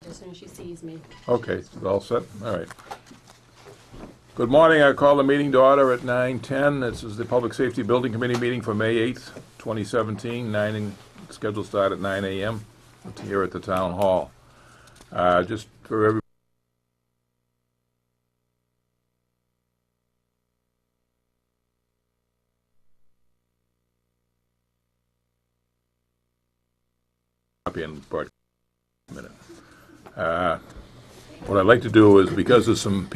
as soon as she sees me. Okay, it's all set? All right. Good morning. I call the meeting to order at 9:10. This is the Public Safety Building Committee meeting for May 8th, 2017. Scheduled start at 9 a.m. here at the Town Hall. Just for everybody. What I'd like to do is, because there's some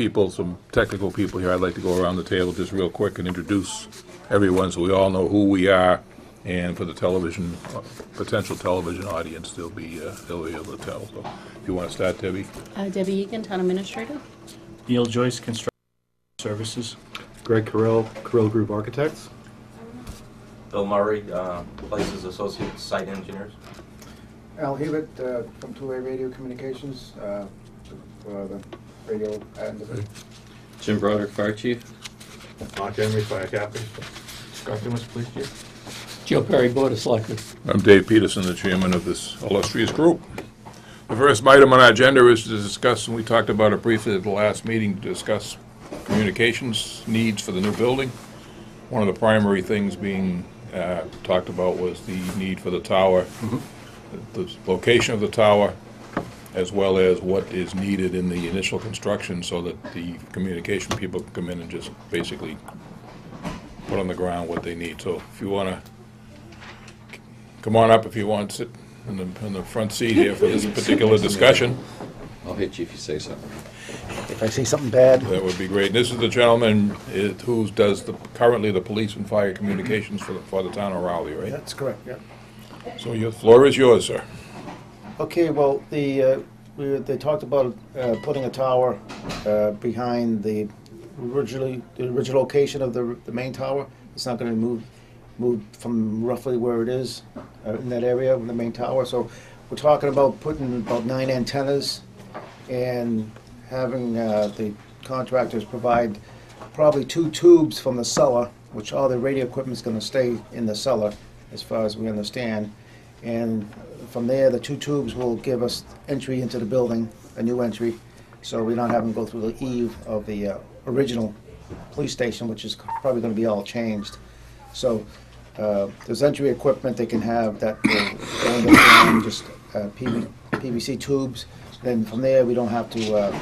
technical people here, I'd like to go around the table just real quick and introduce everyone so we all know who we are, and for the potential television audience, they'll be able to tell. So, if you want to start, Debbie. Debbie Egan, Town Administrator. Neil Joyce, Construction Services. Greg Carell, Carell Group Architects. Bill Murray, Places Associates, Site Engineers. Al Hewitt from Two-Way Radio Communications for the radio end of it. Jim Broderick, Fire Chief. Mark Henry, Fire Captain. Scott Dumas, Police Chief. Joe Perry, Board of Selectmen. I'm Dave Peterson, the chairman of this illustrious group. The first item on our agenda is to discuss, and we talked about it briefly at the last meeting, to discuss communications needs for the new building. One of the primary things being talked about was the need for the tower, the location of the tower, as well as what is needed in the initial construction so that the communication people can come in and just basically put on the ground what they need. So if you want to come on up, if you want to sit in the front seat here for this particular discussion. I'll hit you if you say so. If I see something bad. That would be great. This is the gentleman who does currently the police and fire communications for the town of Raleigh, right? That's correct, yeah. So your floor is yours, sir. Okay, well, they talked about putting a tower behind the original location of the main tower. It's not going to move from roughly where it is in that area of the main tower. So we're talking about putting about 9 antennas and having the contractors provide probably 2 tubes from the cellar, which all the radio equipment is going to stay in the cellar, as far as we understand. And from there, the 2 tubes will give us entry into the building, a new entry, so we're not having to go through the eave of the original police station, which is probably going to be all changed. So there's entry equipment they can have that will go in the ground, just PVC tubes. Then from there, we don't have to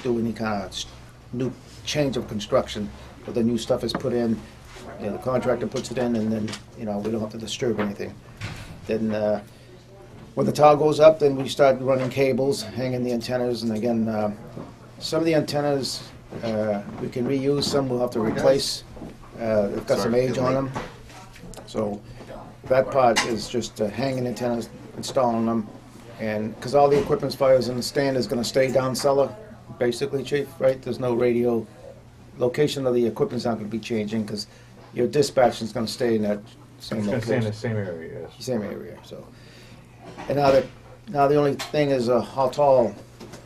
do any kind of new change of construction. But the new stuff is put in, the contractor puts it in, and then we don't have to disturb anything. Then when the tower goes up, then we start running cables, hanging the antennas, and again, some of the antennas we can reuse, some we'll have to replace. They've got some age on them. So that part is just hanging antennas, installing them, and because all the equipment as far as in the stand is going to stay down cellar, basically, Chief, right? There's no radio. Location of the equipment's not going to be changing because your dispatch is going to stay in that same location. It's going to stay in the same area, yes. Same area, so. And now the only thing is how tall.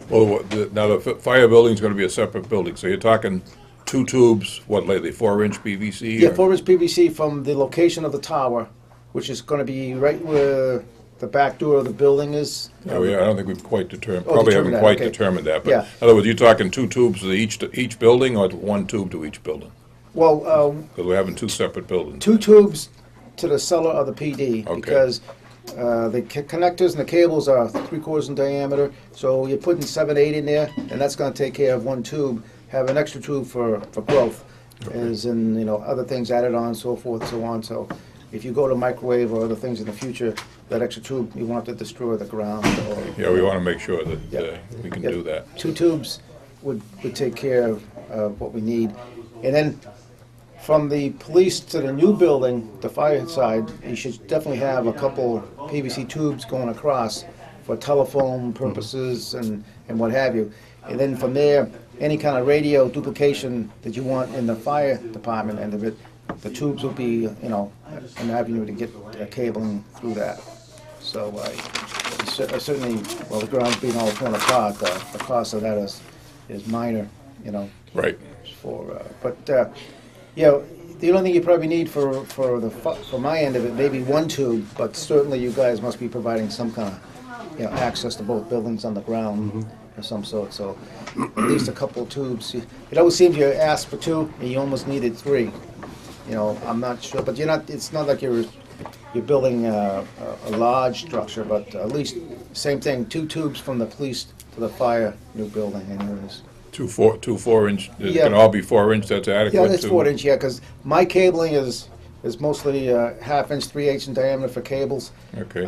Well, now the fire building's going to be a separate building, so you're talking 2 tubes, what lately, 4-inch PVC? Yeah, 4-inch PVC from the location of the tower, which is going to be right where the back door of the building is. I don't think we've quite determined, Oh, determined that, okay. determined that. But Yeah. in other words, you're talking 2 tubes to each building, or 1 tube to each building? Well, Because we're having 2 separate buildings. 2 tubes to the cellar of the PD, Okay. because the connectors and the cables are 3/4 in diameter, so you're putting 7, 8 in there, and that's going to take care of 1 tube. Have an extra tube for growth, as in other things added on, so forth, so on. So if you go to microwave or other things in the future, that extra tube you want to destroy the ground. Or, Yeah, we want to make sure that Yeah. we can Yeah, do that. 2 tubes would take care of what we need. And then from the police to the new building, the fire side, you should definitely have a couple PVC tubes going across for telephone purposes and what have you. And then from there, any kind of radio duplication that you want in the fire department end of it, the tubes will be, an avenue to get cabling through that. So certainly, well, the ground's being all torn apart, the cost of that is minor, Right. The only thing you probably need for my end of it, maybe 1 tube, but certainly you guys must be providing some kind of access to both buildings on the ground of some sort, so at least a couple of tubes. It always seems you ask for two, and you almost needed three. I'm not sure, but it's not like you're building a large structure, but at least, same thing, 2 tubes from the police to the fire new building anyways. Two 4-inch, it Yeah. can all be 4-inch, that's adequate? Yeah, that's to- 4 inch, yeah, because my cabling is mostly 1/2 inch, 3/8 in diameter for cables. Okay,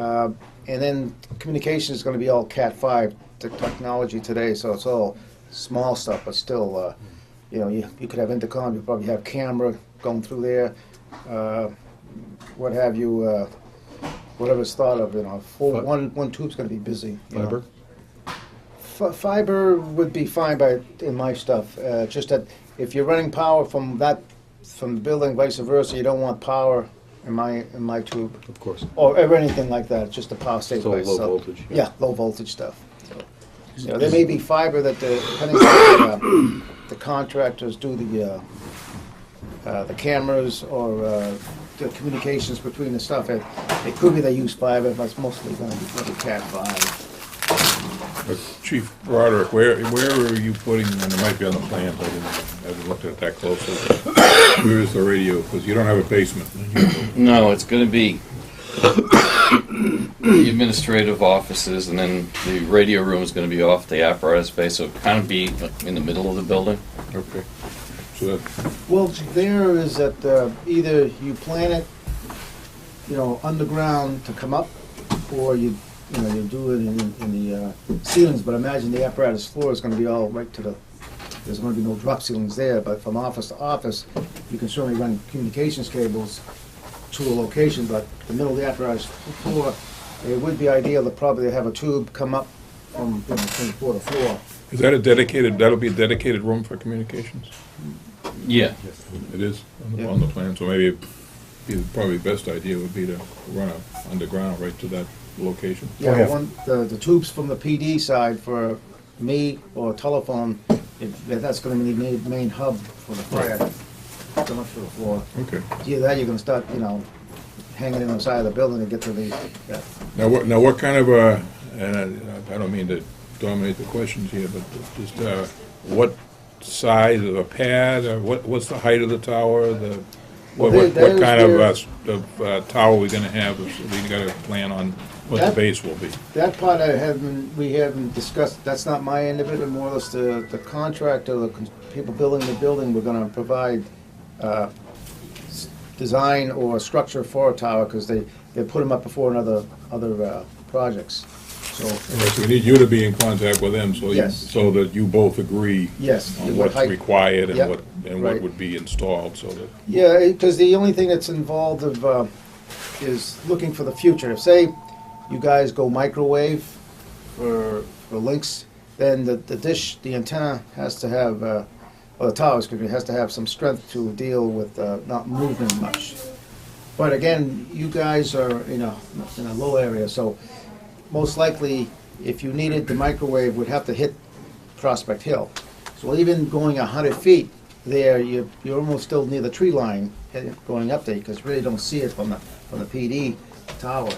And then communication is gonna be all Cat5 technology today, so it's all small stuff, but still, you could have intercom, you probably have camera going through there, what have you, whatever's thought of, one tube's gonna be busy. Fiber? Fiber would be fine in my stuff, just that if you're running power from the building, vice versa, you don't want power in my tube, Of course. or anything like that, just the power stays So by low itself. voltage, yeah. Yeah, low voltage stuff. So, there may be fiber that, depending on the contractors do the cameras or the communications between the stuff. It could be they use fiber, but it's mostly going to be Cat5. But Chief Broderick, where are you putting, and it might be on the plans, I haven't looked at it that closely. Where is the radio, because you don't have a basement. No, it's gonna be the administrative offices, and then the radio room is gonna be off the apparatus space, so it'll kind of be in the middle of the building. Okay, so that, Well, there is that either you plan it, underground to come up, or you do it in the ceilings. But imagine the apparatus floor is going to be all right to the. There's going to be no drop ceilings there, but from office to office, you can certainly run communications cables to a location. But the middle of the apparatus floor, it would be ideal to probably have a tube come up from floor to floor. is that that'll be a dedicated room for communications? Yeah. It is Yeah. on the plan, so maybe probably the best idea would be to run underground right to that location. Yeah, yeah. the tubes from the PD side for me or telephone, that's gonna be the main hub for the fire, going up to the floor. Okay. Either that, you're gonna start, hanging in the side of the building to get to the, yeah. Now what kind of and I don't mean to dominate the questions here, but just, what size of a pad, or what's the height of the tower, Well, what there's kind your- of tower we're gonna have, we got a plan on what the That- base will be? That part we haven't discussed, that's not my end of it, and more or less the contractor, people building the building, we're gonna provide, design or structure for a tower, because they put them up before in other projects, so, Okay, so we need you to be in contact with them, Yes. so that you both agree yes. on what what's height- required and Yep, what right. would be installed, so that, Yeah, because the only thing that's involved is looking for the future. If, say, you guys go microwave for links, then the dish, the antenna has to have, or the tower, excuse me, has to have some strength to deal with not moving much. But again, you guys are in a low area, so most likely, if you needed the microwave, would have to hit Prospect Hill. So even going 100 feet there, you're almost still near the tree line going up there, because you really don't see it from the PD tower.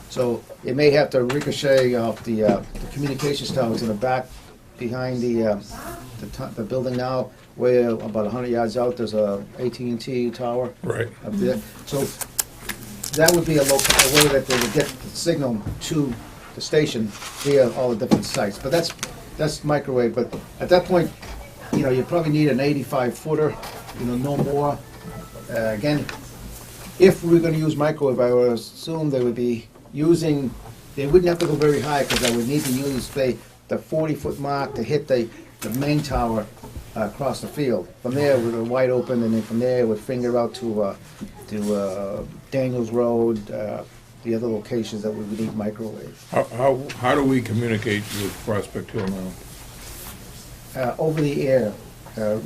So it may have to ricochet off the communications towers in the back behind the building now, where about 100 yards out, there's a AT&T tower right. up there. So that would be a way that they would get the signal to the station via all the different sites. But that's microwave. But at that point, you probably need an 85-footer, no more. Again, if we're going to use microwave, I would assume they would be using. They wouldn't have to go very high, because I would need to use the 40-foot mark to hit the main tower across the field. From there, we were wide open, and then from there, it would finger out to Daniels Road, the other locations that we would need microwave. How do we communicate with Prospect Hill now? Over the air,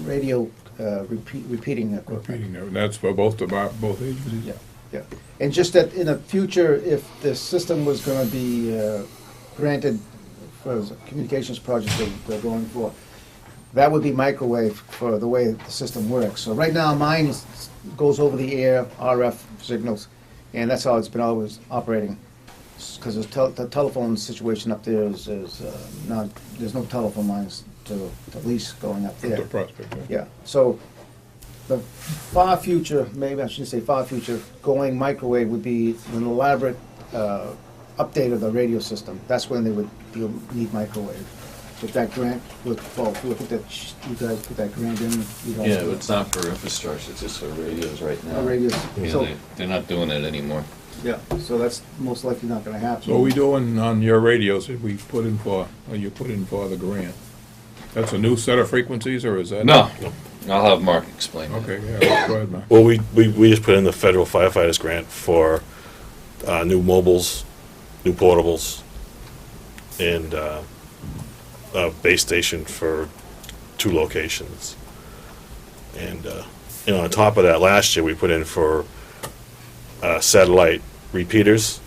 radio repeating equipment. Repeating that, that's for both agencies? Yeah, yeah. And just that in the future, if the system was going to be granted for the communications project that they're going for, that would be microwave for the way the system works. So right now, mine goes over the air, RF signals, and that's how it's been always operating. because the telephone situation up there is not, there's no telephone lines to lease going up there. The prospect, yeah. Yeah, so the far future, maybe I shouldn't say far future, going microwave would be an elaborate update of the radio system. That's when they would need microwave. If that grant would fall through, I think that you guys put that grant in. You guys Yeah, do but it. it's not for infrastructure, it's just for radios right now. Radios. Yeah, So, they're not doing it anymore. yeah, so that's most likely not gonna happen. So what are we doing on your radios that we put in for, or you put in for the grant? That's a new set of frequencies, or is that? No, I'll have Mark explain it. Okay, yeah, go ahead, Mark. Well, we just put in the federal firefighters grant for new mobiles, new portables, and a base station for 2 locations. And on top of that, last year we put in for satellite repeaters,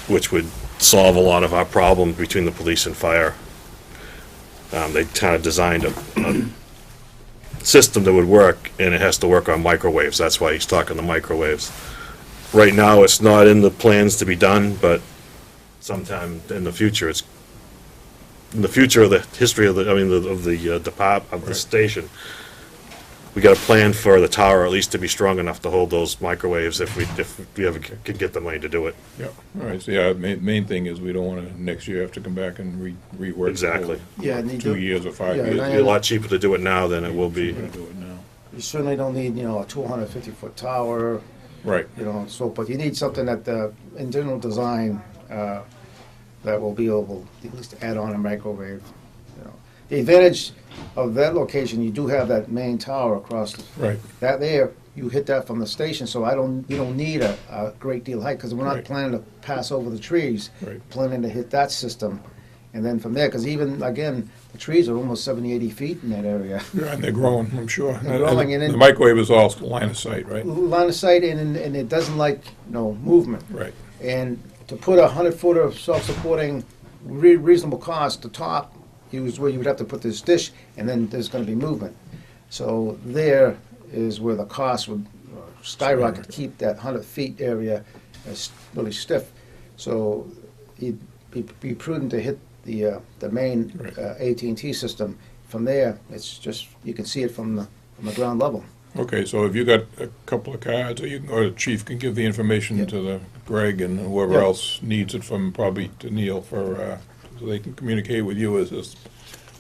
which would solve a lot of our problem between the police and fire. They kind of designed a system that would work, and it has to work on microwaves. That's why he's talking the microwaves. Right now, it's not in the plans to be done, but sometime in the future, it's in the future of the history of the station. We got a plan for the tower at least to be strong enough to hold those microwaves if we ever could get the money to do it. Yeah, all right, so yeah, main thing is we don't wanna, next year, have to come back and rework. the whole Exactly. Yeah, and you 2 do- years or 5 yeah, years. and It'd be a lot cheaper to do it now than it will be. We're gonna do it now. You certainly don't need, a 250-foot tower, Right, so, but you need something that, in general design, that will be able, at least to add on a microwave. The advantage of that location, you do have that main tower across, right, that there, you hit that from the station, so we don't need a great deal of height, because we're not Right. planning to pass over the trees. Right. Planning to hit that system, and then from there, because even, again, the trees are almost 70, 80 feet in that area. yeah, and they're growing, I'm sure. They're growing, and The then- microwave is all line of sight, right? Line of sight, and it doesn't like, movement. Right, And to put a 100-footer of self-supporting, reasonable cost, the top, is where you would have to put this dish, and then there's gonna be movement. So there is where the cost would skyrocket to keep that 100 feet area really stiff. So it'd be prudent to hit the main Right. AT&T system. From there, it's just, you can see it from the ground level. okay, so if you got a couple of cards, or the chief can give the information Yeah. to the Greg and whoever Yeah. else needs it from, probably to Neil for, so they can communicate with you as this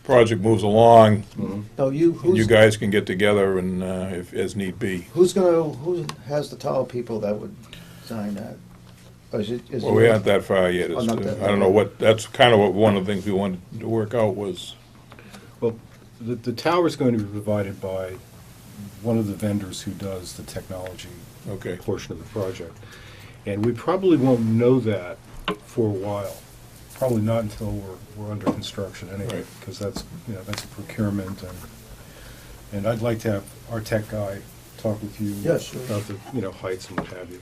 project moves along. No, And you who's guys can get together and, if, as need be. who has the tower people that would sign that? Or is it? Well, we aren't that far yet. Oh, As not to- that- I don't know what, that's kind of what, one of the things we wanted to work out was, Well, the tower is going to be provided by one of the vendors who does the technology okay, portion of the project. And we probably won't know that for a while. Probably not until we're under construction anyway, Right. because that's a procurement, and I'd like to have our tech guy talk with you Yeah, sure. about the, heights and what have you.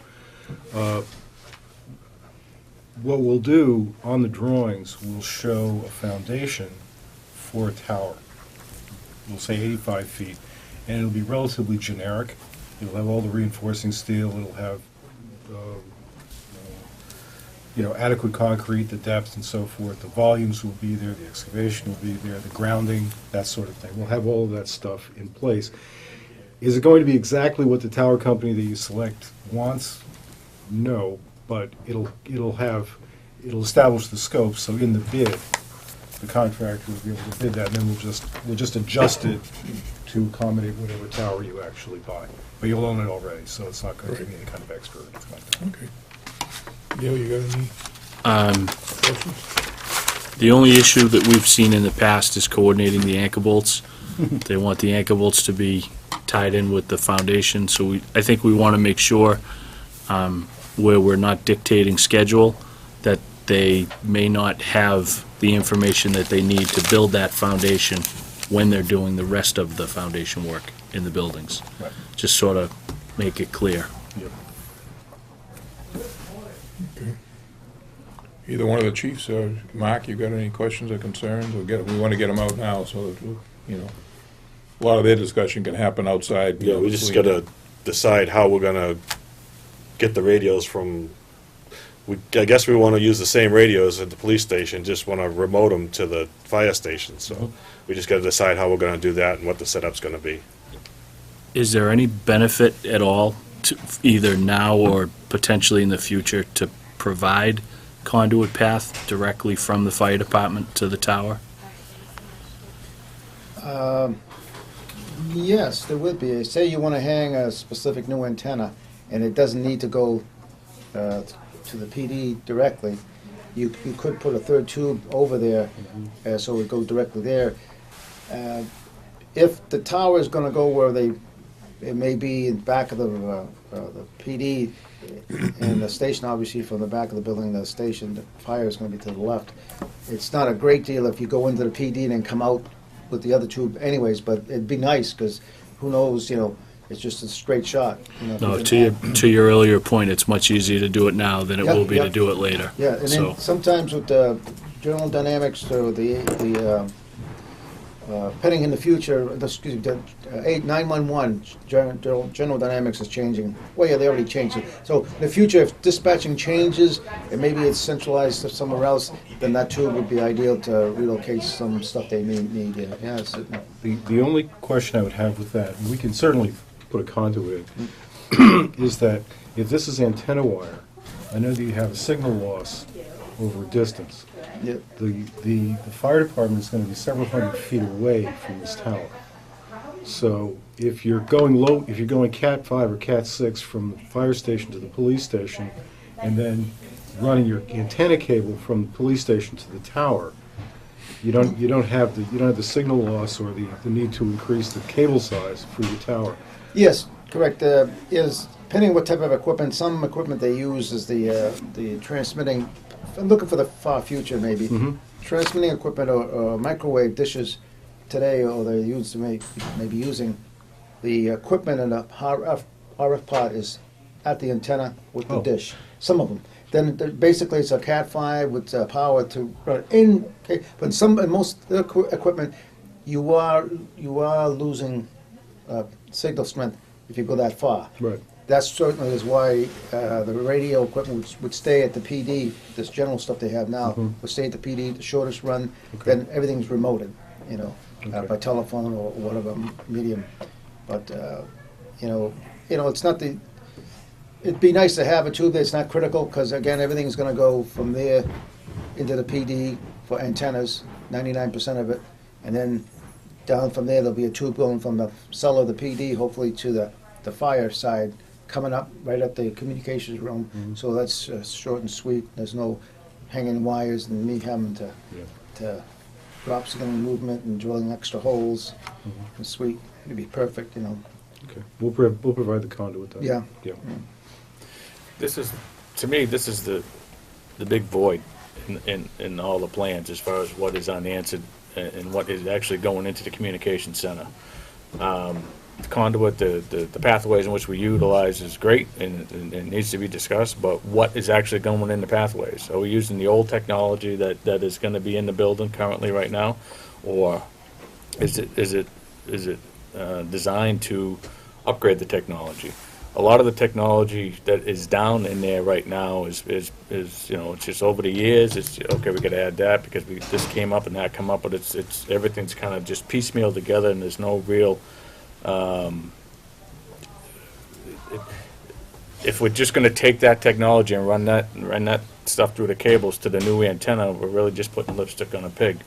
What we'll do on the drawings, we'll show a foundation for a tower. We'll say 85 feet, and it'll be relatively generic. It'll have all the reinforcing steel, it'll have, adequate concrete, the depth and so forth. The volumes will be there, the excavation will be there, the grounding, that sort of thing. We'll have all of that stuff in place. Is it going to be exactly what the tower company that you select wants? No, but it'll establish the scope, so in the bid, the contractor will be able to bid that, and then we'll just adjust it to accommodate whatever tower you actually buy. But you'll own it already, so it's not going to be any kind of extra or anything like that. okay. Neil, you got any questions? The only issue that we've seen in the past is coordinating the anchor bolts. They want the anchor bolts to be tied in with the foundation, so I think we want to make sure, where we're not dictating schedule, that they may not have the information that they need to build that foundation when they're doing the rest of the foundation work in the buildings. Right. Just sort of make it clear. Yep. Either one of the chiefs, or Mark, you got any questions or concerns? We want to get them out now, so that, a lot of their discussion can happen outside. Yeah, we just gotta decide how we're gonna get the radios from I guess we want to use the same radios at the police station, just want to remote them to the fire station, so we just got to decide how we're going to do that and what the setup's going to be. Is there any benefit at all to either now or potentially in the future to provide conduit path directly from the fire department to the tower? Yes, there would be. Say you want to hang a specific new antenna, and it doesn't need to go to the PD directly. You could put a third tube over there, so it goes directly there. If the tower is going to go where it may be in back of the PD, and the station, obviously, from the back of the building, the station, the fire is going to be to the left. It's not a great deal if you go into the PD and then come out with the other tube anyways, but it'd be nice, because who knows, it's just a straight shot. No, to your earlier point, it's much easier to do it now than it will be to do it later. Yeah, and then sometimes with the General Dynamics or the heading in the future, excuse me, the 911, General Dynamics is changing. Well, yeah, they already changed it. So in the future, if dispatching changes, and maybe it's centralized to somewhere else, then that tube would be ideal to relocate some stuff they need. Yeah, The only question I would have with that, and we can certainly put a conduit in, is that if this is antenna wire, I know that you have a signal loss over distance. yeah. The fire department is going to be several hundred feet away from this tower. So if you're going Cat 5 or Cat 6 from the fire station to the police station, and then running your antenna cable from the police station to the tower, you don't have the signal loss or the need to increase the cable size for your tower. Yes, correct. Depending what type of equipment, some equipment they use is the transmitting. I'm looking for the far future, maybe. Transmitting equipment or microwave dishes today, or they used to maybe using the equipment in the RF pod is at the antenna with the dish. Some of them. Then basically it's a Cat 5 with power to run in. Okay, but most equipment, you are losing signal strength if you go that far. Right. That certainly is why the radio equipment would stay at the PD. This general stuff they have now would stay at the PD, the shortest run. Okay. Then everything's remoted, Okay. by telephone or whatever medium. But it's not the. It'd be nice to have a tube that's not critical, because again, everything's going to go from there into the PD for antennas, 99% of it, and then down from there there'll be a tube going from the cellar of the PD, hopefully to the fire side, coming up right at the communications room. So that's short and sweet. There's no hanging wires and me having to drop signal movement and drilling extra holes. It's sweet. It'd be perfect, Okay. We'll provide the conduit then. Yeah. Yeah. To me, this is the big void in all the plans as far as what is unanswered and what is actually going into the communication center. The conduit, the pathways in which we utilize is great and needs to be discussed, but what is actually going in the pathways? Are we using the old technology that is going to be in the building currently right now, or is it designed to upgrade the technology? A lot of the technology that is down in there right now is it's just over the years. It's okay. We got to add that because this came up and that come up, but it's everything's kind of just piecemeal together, and there's no real. If we're just going to take that technology and run that stuff through the cables to the new antenna, we're really just putting lipstick on a pig.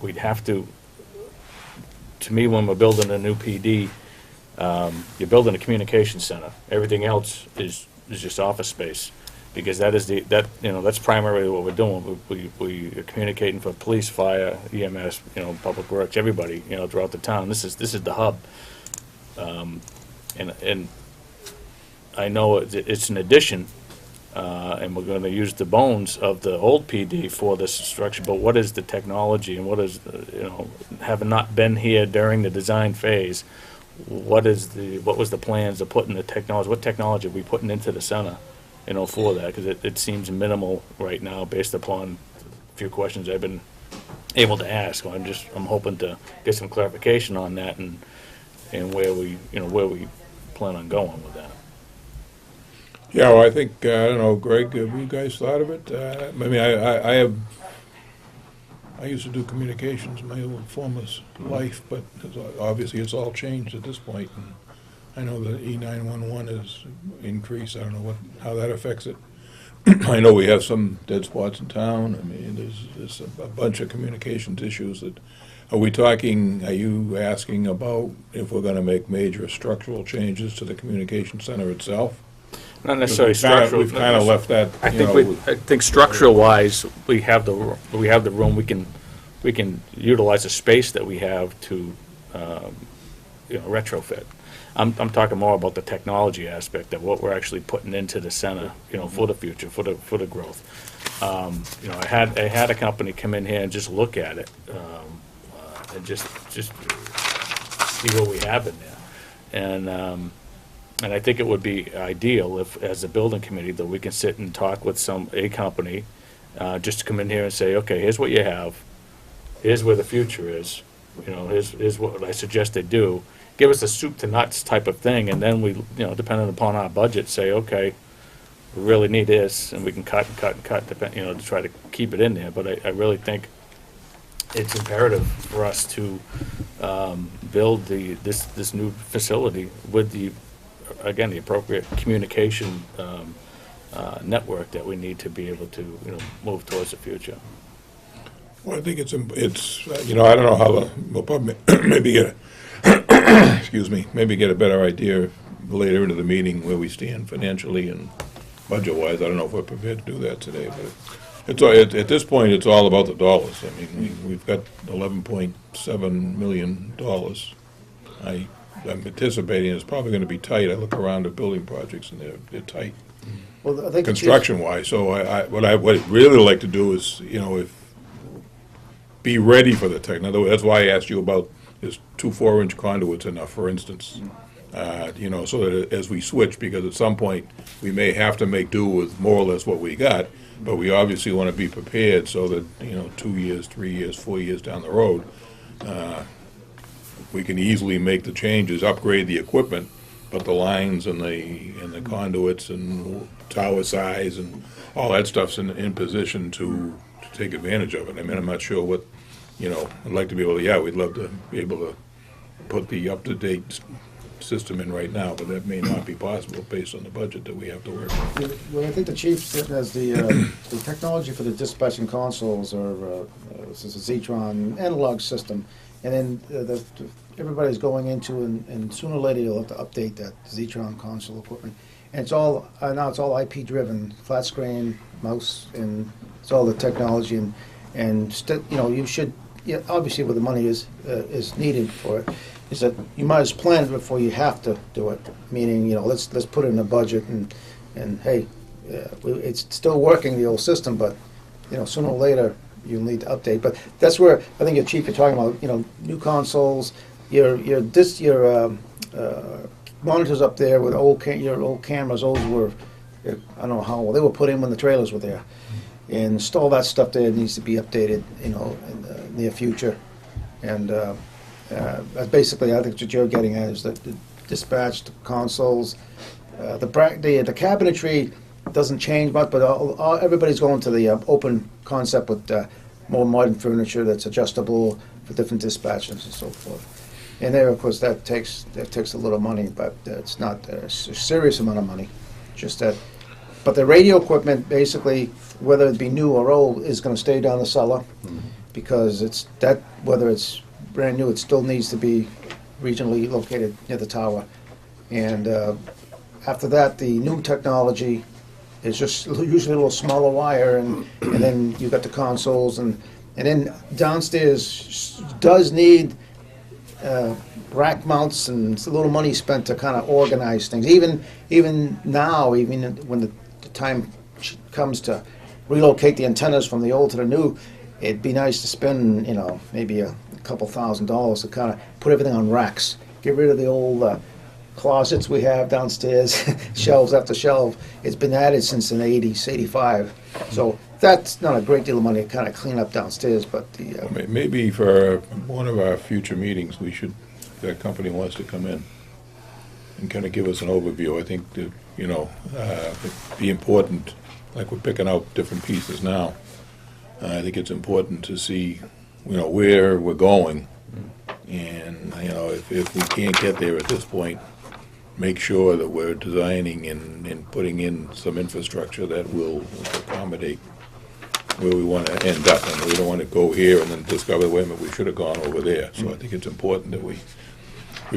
We'd have to. To me, when we're building a new PD. You're building a communication center. Everything else is just office space, because that's primarily what we're doing. We are communicating for police, fire, EMS, public works, everybody, throughout the town. This is the hub, and I know it's an addition, and we're going to use the bones of the old PD for this structure. But what is the technology, and what is having not been here during the design phase? What was the plans of putting the technology? What technology are we putting into the center, for that? Because it seems minimal right now, based upon a few questions I've been able to ask. I'm hoping to get some clarification on that and where we plan on going with that. Yeah, well, I think, I don't know, Greg, have you guys thought of it? I mean, I used to do communications in my old former life, but obviously it's all changed at this point. And I know the E911 has increased, I don't know how that affects it. I know we have some dead spots in town, I mean, there's a bunch of communications issues that, are you asking about if we're gonna make major structural changes to the communication center itself? Not necessarily We've kinda- structural. We've kind of left that, I you think know, I think structural-wise, we have the room, we can utilize the space that we have to, retrofit. I'm talking more about the technology aspect of what we're actually putting into the center, for the future, for the growth. I had a company come in here and just look at it, and just see what we have in there. And I think it would be ideal if, as a building committee, that we can sit and talk with a company, just to come in here and say, okay, here's what you have, here's where the future is, here's what I suggest they do. Give us a soup to nuts type of thing, and then we, depending upon our budget, say, okay, we really need this, and we can cut and cut and cut, to try to keep it in there. But I really think it's imperative for us to build this new facility with the appropriate communication network that we need to be able to, move towards the future. well, I think it's, I don't know how, we'll probably maybe get maybe get a better idea later into the meeting where we stand financially and budget-wise. I don't know if we're prepared to do that today, but at this point, it's all about the dollars. I mean, we've got $11.7 million. I'm anticipating it's probably gonna be tight. I look around at building projects and they're tight, Well, I think the chief- construction-wise. So what I'd really like to do is, be ready for the tech. In other words, that's why I asked you about, is 2 4-inch conduits enough, for instance? So that as we switch, because at some point, we may have to make do with more or less what we got, but we obviously want to be prepared so that, 2 years, 3 years, 4 years down the road, we can easily make the changes, upgrade the equipment, but the lines and the conduits and tower size and all that stuff's in position to take advantage of it. I mean, I'm not sure what, I'd like to be able to, we'd love to be able to put the up-to-date system in right now, but that may not be possible based on the budget that we have to work with. Well, I think the chief has the technology for the dispatching consoles, or this is a Zetron analog system, and then everybody's going into, and sooner or later you'll have to update that Zetron console equipment. And it's all now it's all IP driven, flat screen, mouse, and it's all the technology. You should, obviously, where the money is needed for it, is that you might as well plan it before you have to do it. Meaning, let's put it in a budget, and hey, it's still working, the old system, but sooner or later you'll need to update. But that's where I think your chief, you're talking about, new consoles, your monitors up there with your old cameras. Those were, I don't know how, they were put in when the trailers were there. And all that stuff there needs to be updated, in the near future. And that's basically, I think what you're getting at is the dispatched consoles. The cabinetry doesn't change much, but everybody's going to the open concept with more modern furniture that's adjustable for different dispatches and so forth. And there, of course, that takes a little money, but it's not a serious amount of money. Just that. But the radio equipment, basically, whether it be new or old, is going to stay down the cellar, because whether it's brand new, it still needs to be regionally located near the tower. And after that, the new technology is just usually a little smaller wire, and then you've got the consoles, and then downstairs does need rack mounts, and it's a little money spent to kind of organize things. Even now, even when the time comes to relocate the antennas from the old to the new, it'd be nice to spend, maybe a couple $1,000s to kind of put everything on racks. Get rid of the old closets we have downstairs, shelves after shelf. It's been added since the 80s, 85. So that's not a great deal of money to kind of clean up downstairs, but Maybe for one of our future meetings, that company wants to come in. and kind of give us an overview. I think that, it'd be important, like we're picking out different pieces now. I think it's important to see, where we're going. And, if we can't get there at this point, make sure that we're designing and putting in some infrastructure that will accommodate where we want to end up. And we don't want to go here and then discover, wait a minute, we should have gone over there. So I think it's important that we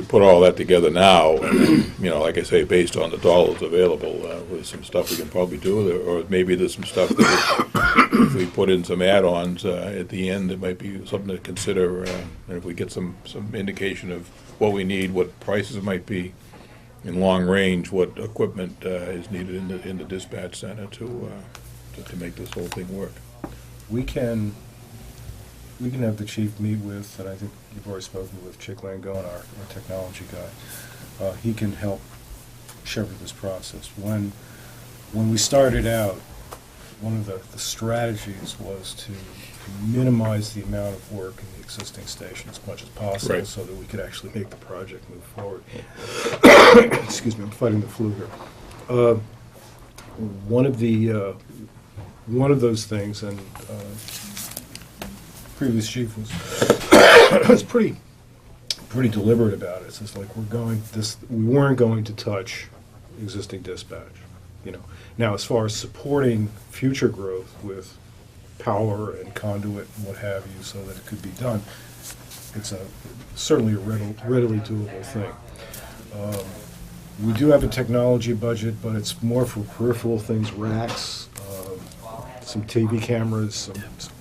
put all that together now, and then, like I say, based on the dollars available, with some stuff we can probably do, or maybe there's some stuff that if we put in some add-ons at the end, it might be something to consider, and if we get some indication of what we need, what prices might be, in long range, what equipment is needed in the dispatch center to make this whole thing work. We can have the chief meet with, and I think you've already spoken with Chick Langone, our technology guy. He can help shepherd this process. When we started out, one of the strategies was to minimize the amount of work in the existing station as much as possible, Right. so that we could actually make the project move forward. Excuse me, I'm fighting the flu here. One of those things, and previous chief was pretty deliberate about it. It's just like we weren't going to touch existing dispatch. Now, as far as supporting future growth with power and conduit and what have you, so that it could be done, it's certainly a readily doable thing. We do have a technology budget, but it's more for peripheral things, racks, some TV cameras, some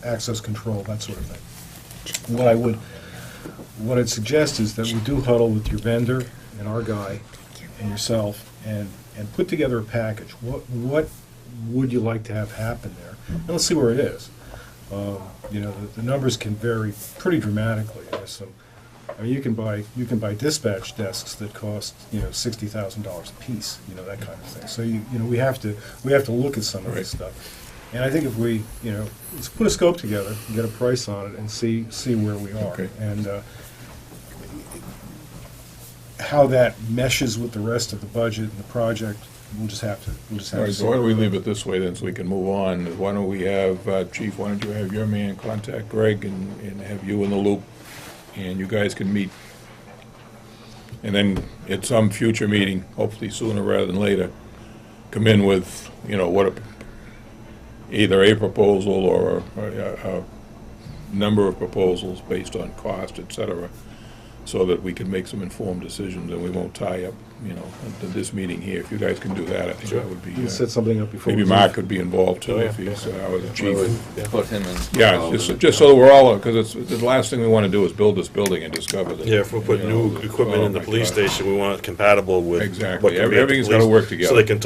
access control, that sort of thing. What I'd suggest is that we do huddle with your vendor and our guy and yourself and put together a package. What would you like to have happen there? And let's see where it is. The numbers can vary pretty dramatically. There's some. You can buy dispatch desks that cost $60,000 a piece. That kind of thing. So we have to look at some of this stuff. And I think if we let's put a scope together and get a price on it and see where we are. Okay. And how that meshes with the rest of the budget and the project, we'll just have to All right, see. so why don't we leave it this way then, so we can move on? Why don't we have, Chief, why don't you have your man contact Greg and have you in the loop, and you guys can meet. And then at some future meeting, hopefully sooner rather than later, come in with, either a proposal or a number of proposals based on cost, et cetera, so that we can make some informed decisions and we won't tie up, into this meeting here. If you guys can do that, I think that would be. You can set something up before. Maybe we Mark leave. could be involved too, if he's our chief. Put him in. Yeah, just so that we're all, because it's, the last thing we want to do is build this building and discover that. Yeah, if we put new equipment in the police station, we want it compatible with. Exactly. what can be at the Everything's gotta police- work together. So they can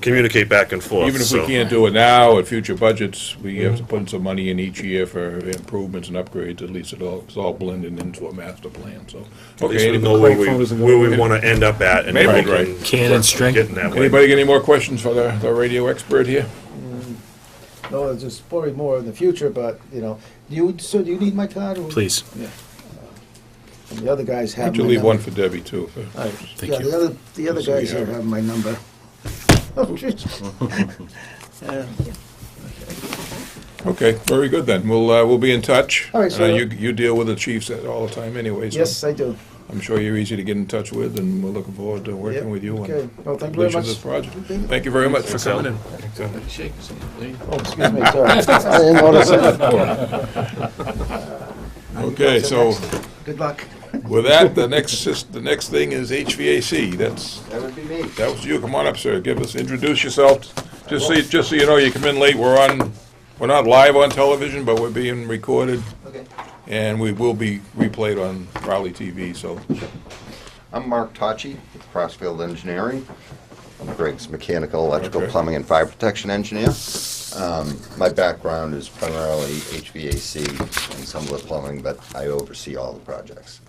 communicate back and forth. Even if we so- can't do it now, at future budgets, we have to put in some money in each year for improvements and upgrades, at least it's all blended into a master plan, so. At least Okay, we know Craig phone isn't where we gonna- want to end up at, and Maybe, then we right. can. Cannon string. Getting that way. anybody get any more questions for the radio expert here? No, there's just probably more in the future, but, do you need my card? or- Please. Yeah. And the other guys Why have don't you my leave one number. for Debbie too? All right. Thank Yeah, you. the other Just so we guys here have it. have my number. Oh, jeez. Okay, very good then, we'll be in touch. All right, so- You deal with the chiefs all the time anyway, so. Yes, I do. I'm sure you're easy to get in touch with, and we're looking forward to working Yep, with you okay. on Well, thank you very completion of much. this project. Thank you very much for coming in. Oh, excuse me, sorry. I didn't notice it. Okay, so Good luck. with that, the next thing is HVAC. That would be me. That was you. Come on up, sir. Introduce yourself. Just so you know, you come in late. We're not live on television, but we're being recorded, Okay. and we will be replayed on Raleigh TV, so. I'm Mark Tocci with Crossfield Engineering. I'm Greg's mechanical, electrical, Okay. plumbing, and fire protection engineer. My background is primarily HVAC and some of the plumbing, but I oversee all the projects.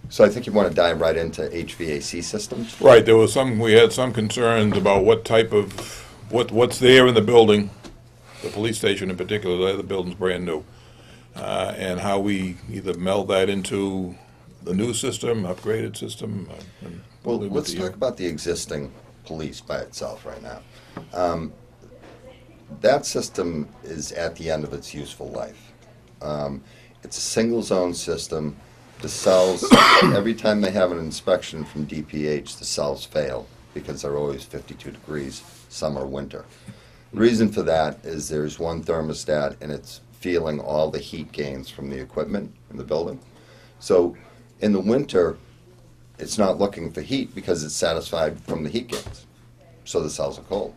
So I think you want to dive right into HVAC systems. Right, we had some concerns about what type of, what's there in the building, the police station in particular, the building's brand new, and how we either meld that into the new system, upgraded system? And Well, leave it let's to talk you. about the existing police by itself right now. That system is at the end of its useful life. It's a single zone system. The cells, every time they have an inspection from DPH, the cells fail because they're always 52 degrees, summer, winter. The reason for that is there's one thermostat and it's feeling all the heat gains from the equipment in the building. So in the winter, it's not looking for heat because it's satisfied from the heat gains. So the cells are cold.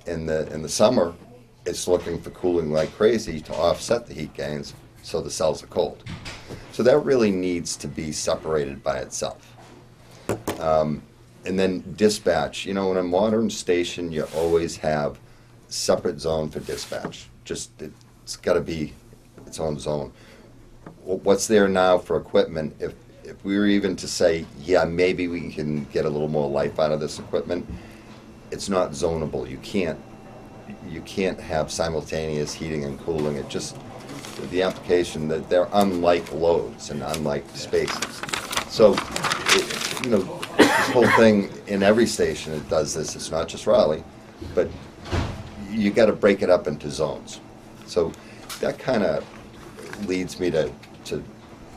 In the summer, it's looking for cooling like crazy to offset the heat gains, so the cells are cold. So that really needs to be separated by itself. And then dispatch, in a modern station, you always have separate zone for dispatch. It's got to be its own zone. What's there now for equipment, if we were even to say, yeah, maybe we can get a little more life out of this equipment, it's not zonable. You can't have simultaneous heating and cooling. It just, the application, that they're unlike loads and unlike spaces. So, this whole thing, in every station it does this. It's not just Raleigh, but you got to break it up into zones. So that kind of leads me to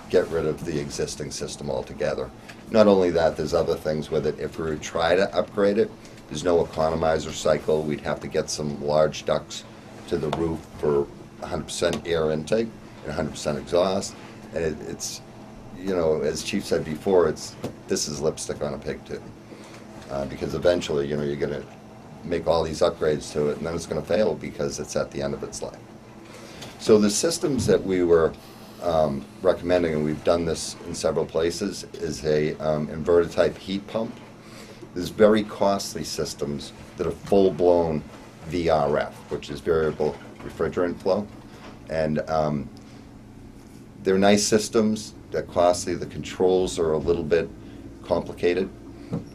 get rid of the existing system altogether. Not only that, there's other things with it. If we were to try to upgrade it, there's no economizer cycle. We'd have to get some large ducts to the roof for 100% air intake and 100% exhaust. And it's, as Chief said before, this is lipstick on a pig too. Because eventually, you're going to make all these upgrades to it, and then it's going to fail because it's at the end of its life. So the systems that we were recommending, and we've done this in several places, is a inverter type heat pump. There's very costly systems that are full-blown VRF, which is variable refrigerant flow. And they're nice systems, they're costly, the controls are a little bit complicated.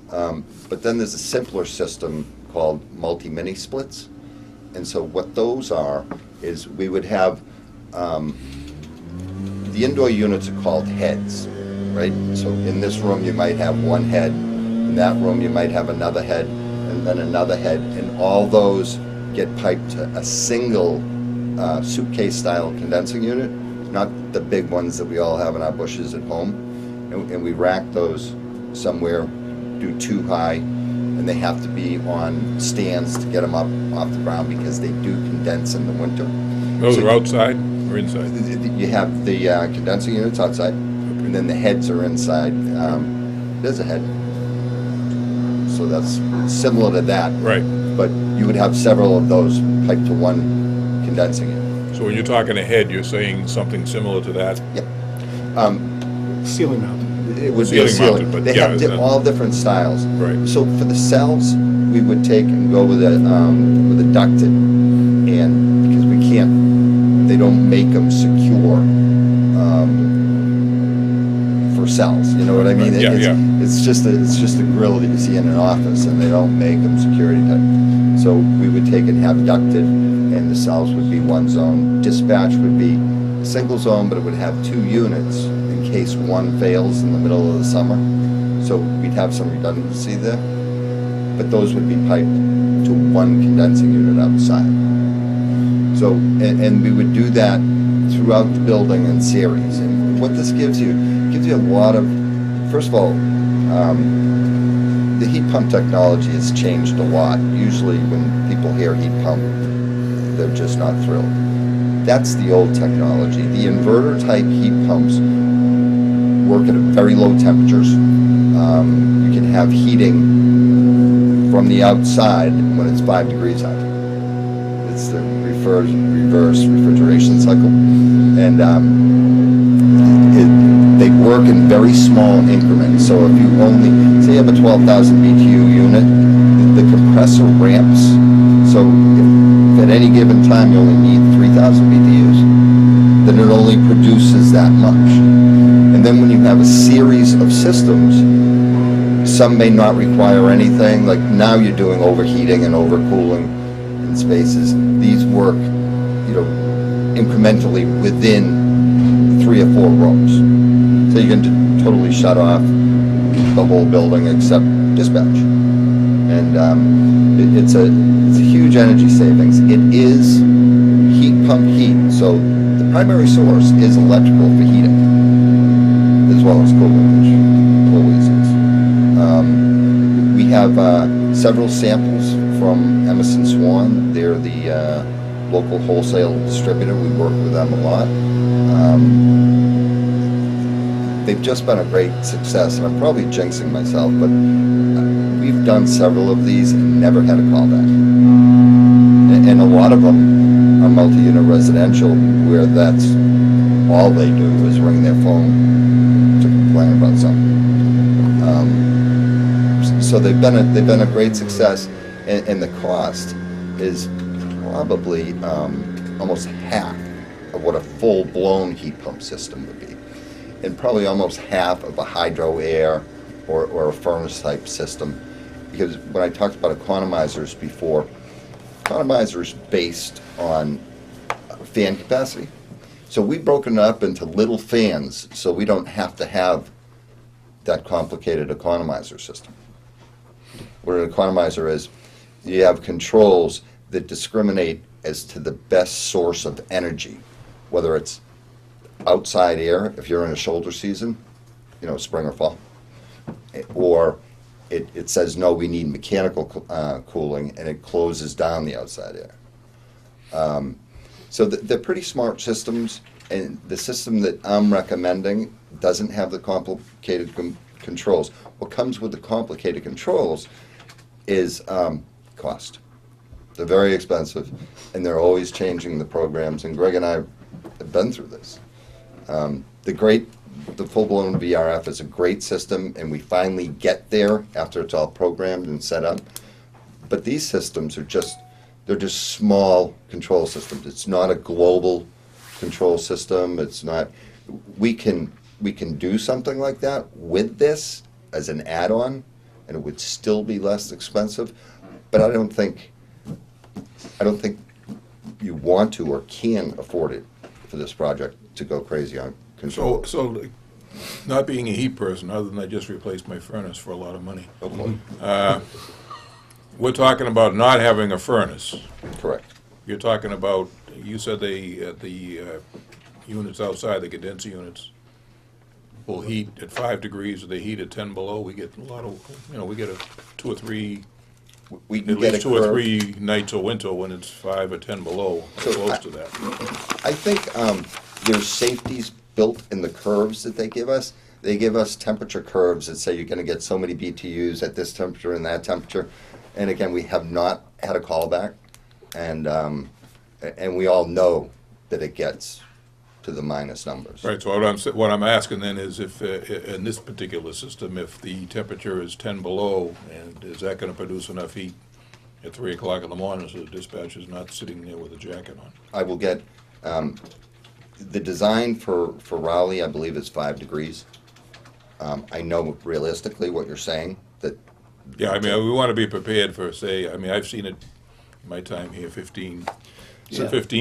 But then there's a simpler system called multi-mini splits. And so what those are is we would have, the indoor units are called heads, right? So in this room you might have one head, in that room you might have another head, and then another head, and all those get piped to a single suitcase-style condensing unit, not the big ones that we all have in our bushes at home. And we rack those somewhere, do 2 high, and they have to be on stands to get them up off the ground because they do condense in the winter. Those So are outside or inside? you have the condensing units outside, and then the heads are inside. There's a head, so that's similar to that. Right. But you would have several of those piped to one condensing unit. So when you're talking ahead, you're saying something similar to that? Yep. Ceiling mounted. It would be a Ceiling mounted, ceiling. but They yeah, have it's not- all different styles. Right. So for the cells, we would take and go with a ducted, and because we can't, they don't make them secure for cells. You know what I mean? Right. Yeah, It's just a grill that you see in an office, and they don't make them security type. So we would take and have ducted, and the cells would be one zone. Dispatch would be a single zone, but it would have 2 units in case one fails in the middle of the summer. So we'd have some redundancy there. But those would be piped to one condensing unit outside. So, and we would do that throughout the building in series. And what this gives you a lot of, first of all, the heat pump technology has changed a lot. Usually when people hear heat pump, they're just not thrilled. That's the old technology. The inverter type heat pumps work at very low temperatures. You can have heating from the outside when it's 5 degrees out. It's the reverse refrigeration cycle. And they work in very small increments. So if you only, say you have a 12,000 BTU unit, the compressor ramps. So if at any given time you only need 3,000 BTUs, then it only produces that much. And then when you have a series of systems, some may not require anything. Like now you're doing overheating and overcooling in spaces. These work, incrementally within 3 or 4 rooms. So you can totally shut off the whole building except dispatch. And it's a huge energy savings. It is heat pump heat, so the primary source is electrical for heating, as well as cooling, which always is. We have several samples from Emerson Swan. They're the local wholesale distributor. We work with them a lot. They've just been a great success, and I'm probably jinxing myself, but we've done several of these and never had a callback. And a lot of them are multi-unit residential, where that's all they do is ring their phone to complain about something. So they've been a great success, and the cost is probably almost half of what a full-blown heat pump system would be, and probably almost half of a hydro air or a furnace type system. Because when I talked about economizers before, economizers based on fan capacity. So we've broken it up into little fans so we don't have to have that complicated economizer system. What an economizer is, you have controls that discriminate as to the best source of energy, whether it's outside air, if you're in a shoulder season, spring or fall, or it says, no, we need mechanical cooling, and it closes down the outside air. So they're pretty smart systems, and the system that I'm recommending doesn't have the complicated controls. What comes with the complicated controls is cost. They're very expensive, and they're always changing the programs, and Greg and I have been through this. The full-blown VRF is a great system, and we finally get there after it's all programmed and set up. But these systems they're just small control systems. It's not a global control system. It's not. We can do something like that with this as an add-on, and it would still be less expensive. But I don't think you want to or can afford it for this project to go crazy on control. So, not being a heat person, other than I just replaced my furnace for a lot of money. Okay. We're talking about not having a furnace. Correct. You're talking about, you said the units outside, the condenser units, will heat at 5 degrees, or they heat at 10 below. We get a lot of, we get a 2 or 3, We at can get a least 2 or curve. 3 nights of winter when it's 5 or 10 below, So close to that. I think there's safeties built in the curves that they give us. They give us temperature curves that say you're going to get so many BTUs at this temperature and that temperature. And again, we have not had a callback, and we all know that it gets to the minus numbers. Right, so what I'm asking then is if, in this particular system, if the temperature is 10 below, and is that going to produce enough heat at 3 o'clock in the morning so the dispatcher's not sitting there with a jacket on? I will get, the design for Raleigh, I believe, is 5 degrees. I know realistically what you're saying, that. Yeah, I mean, we want to be prepared for, say, I mean, I've seen it in my time here, 15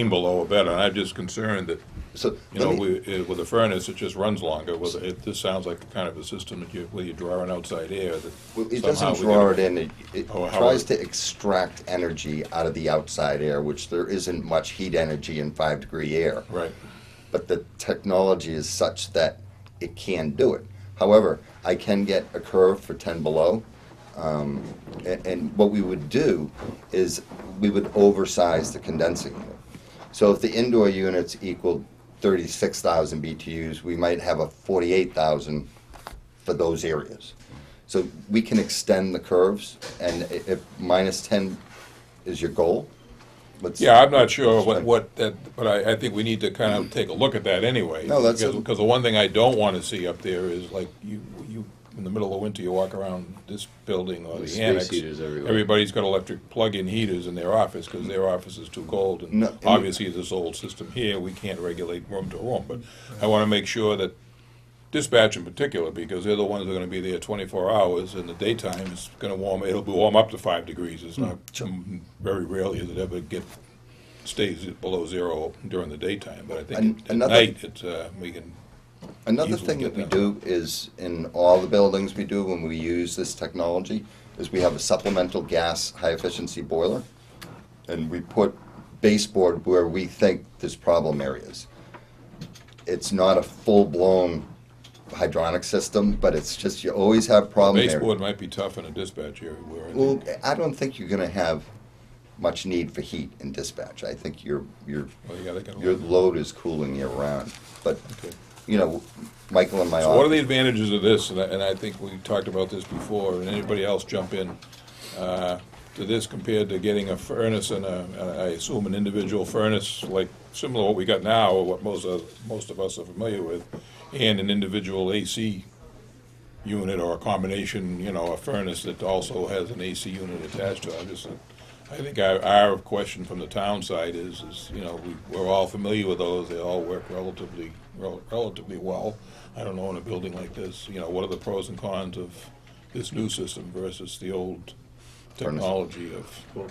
below or better, and I'm just concerned that, So with a furnace, it just runs longer. This sounds like kind of a system that where you draw in outside air. That it somehow doesn't we draw get- it in. It tries to extract energy out of the outside air, which there isn't much heat energy in 5-degree air. Right. But the technology is such that it can do it. However, I can get a curve for 10 below. And what we would do is we would oversize the condensing unit. So if the indoor units equaled 36,000 BTUs, we might have a 48,000 for those areas. So we can extend the curves, and if minus 10 is your goal, Yeah, I'm not sure but I think we need to kind of take a look at that anyway. No, that's Because the one thing I don't want to see up there is like you, in the middle of winter, you walk around this building or the Space annex. heaters everywhere. Everybody's got electric plug-in heaters in their office because their office is too cold. And No, and- obviously, this old system here, we can't regulate room to room. But I want to make sure that dispatch in particular, because they're the ones that are going to be there 24 hours, and the daytime is going to it'll warm up to 5 degrees. It's not, very rarely does it ever stays below zero during the daytime. But I think at Another- night, it's, we can Another easily thing get that we do is, in all the buildings we do when we use this technology, is we have a supplemental gas high-efficiency boiler, and we put baseboard where we think there's problem areas. It's not a full-blown hydronic system, but it's just, you always have problem areas. Baseboard might be tough in a dispatch area where I Well, think, I don't think you're gonna have much need for heat in dispatch. I think your well, yeah, they can. load is cooling year round. But, Okay. you know, Michael and my So what are office, the advantages of this? And I think we talked about this before, and anybody else jump in, to this compared to getting a furnace and I assume an individual furnace, like similar to what we got now, or what most of us are familiar with, and an individual AC unit or a combination, you know, a furnace that also has an AC unit attached to it. I think our question from the town side is, you know, we're all familiar with those, they all work relatively well. I don't know, in a building like this, you know, what are the pros and cons of this new system versus the old technology of, Well,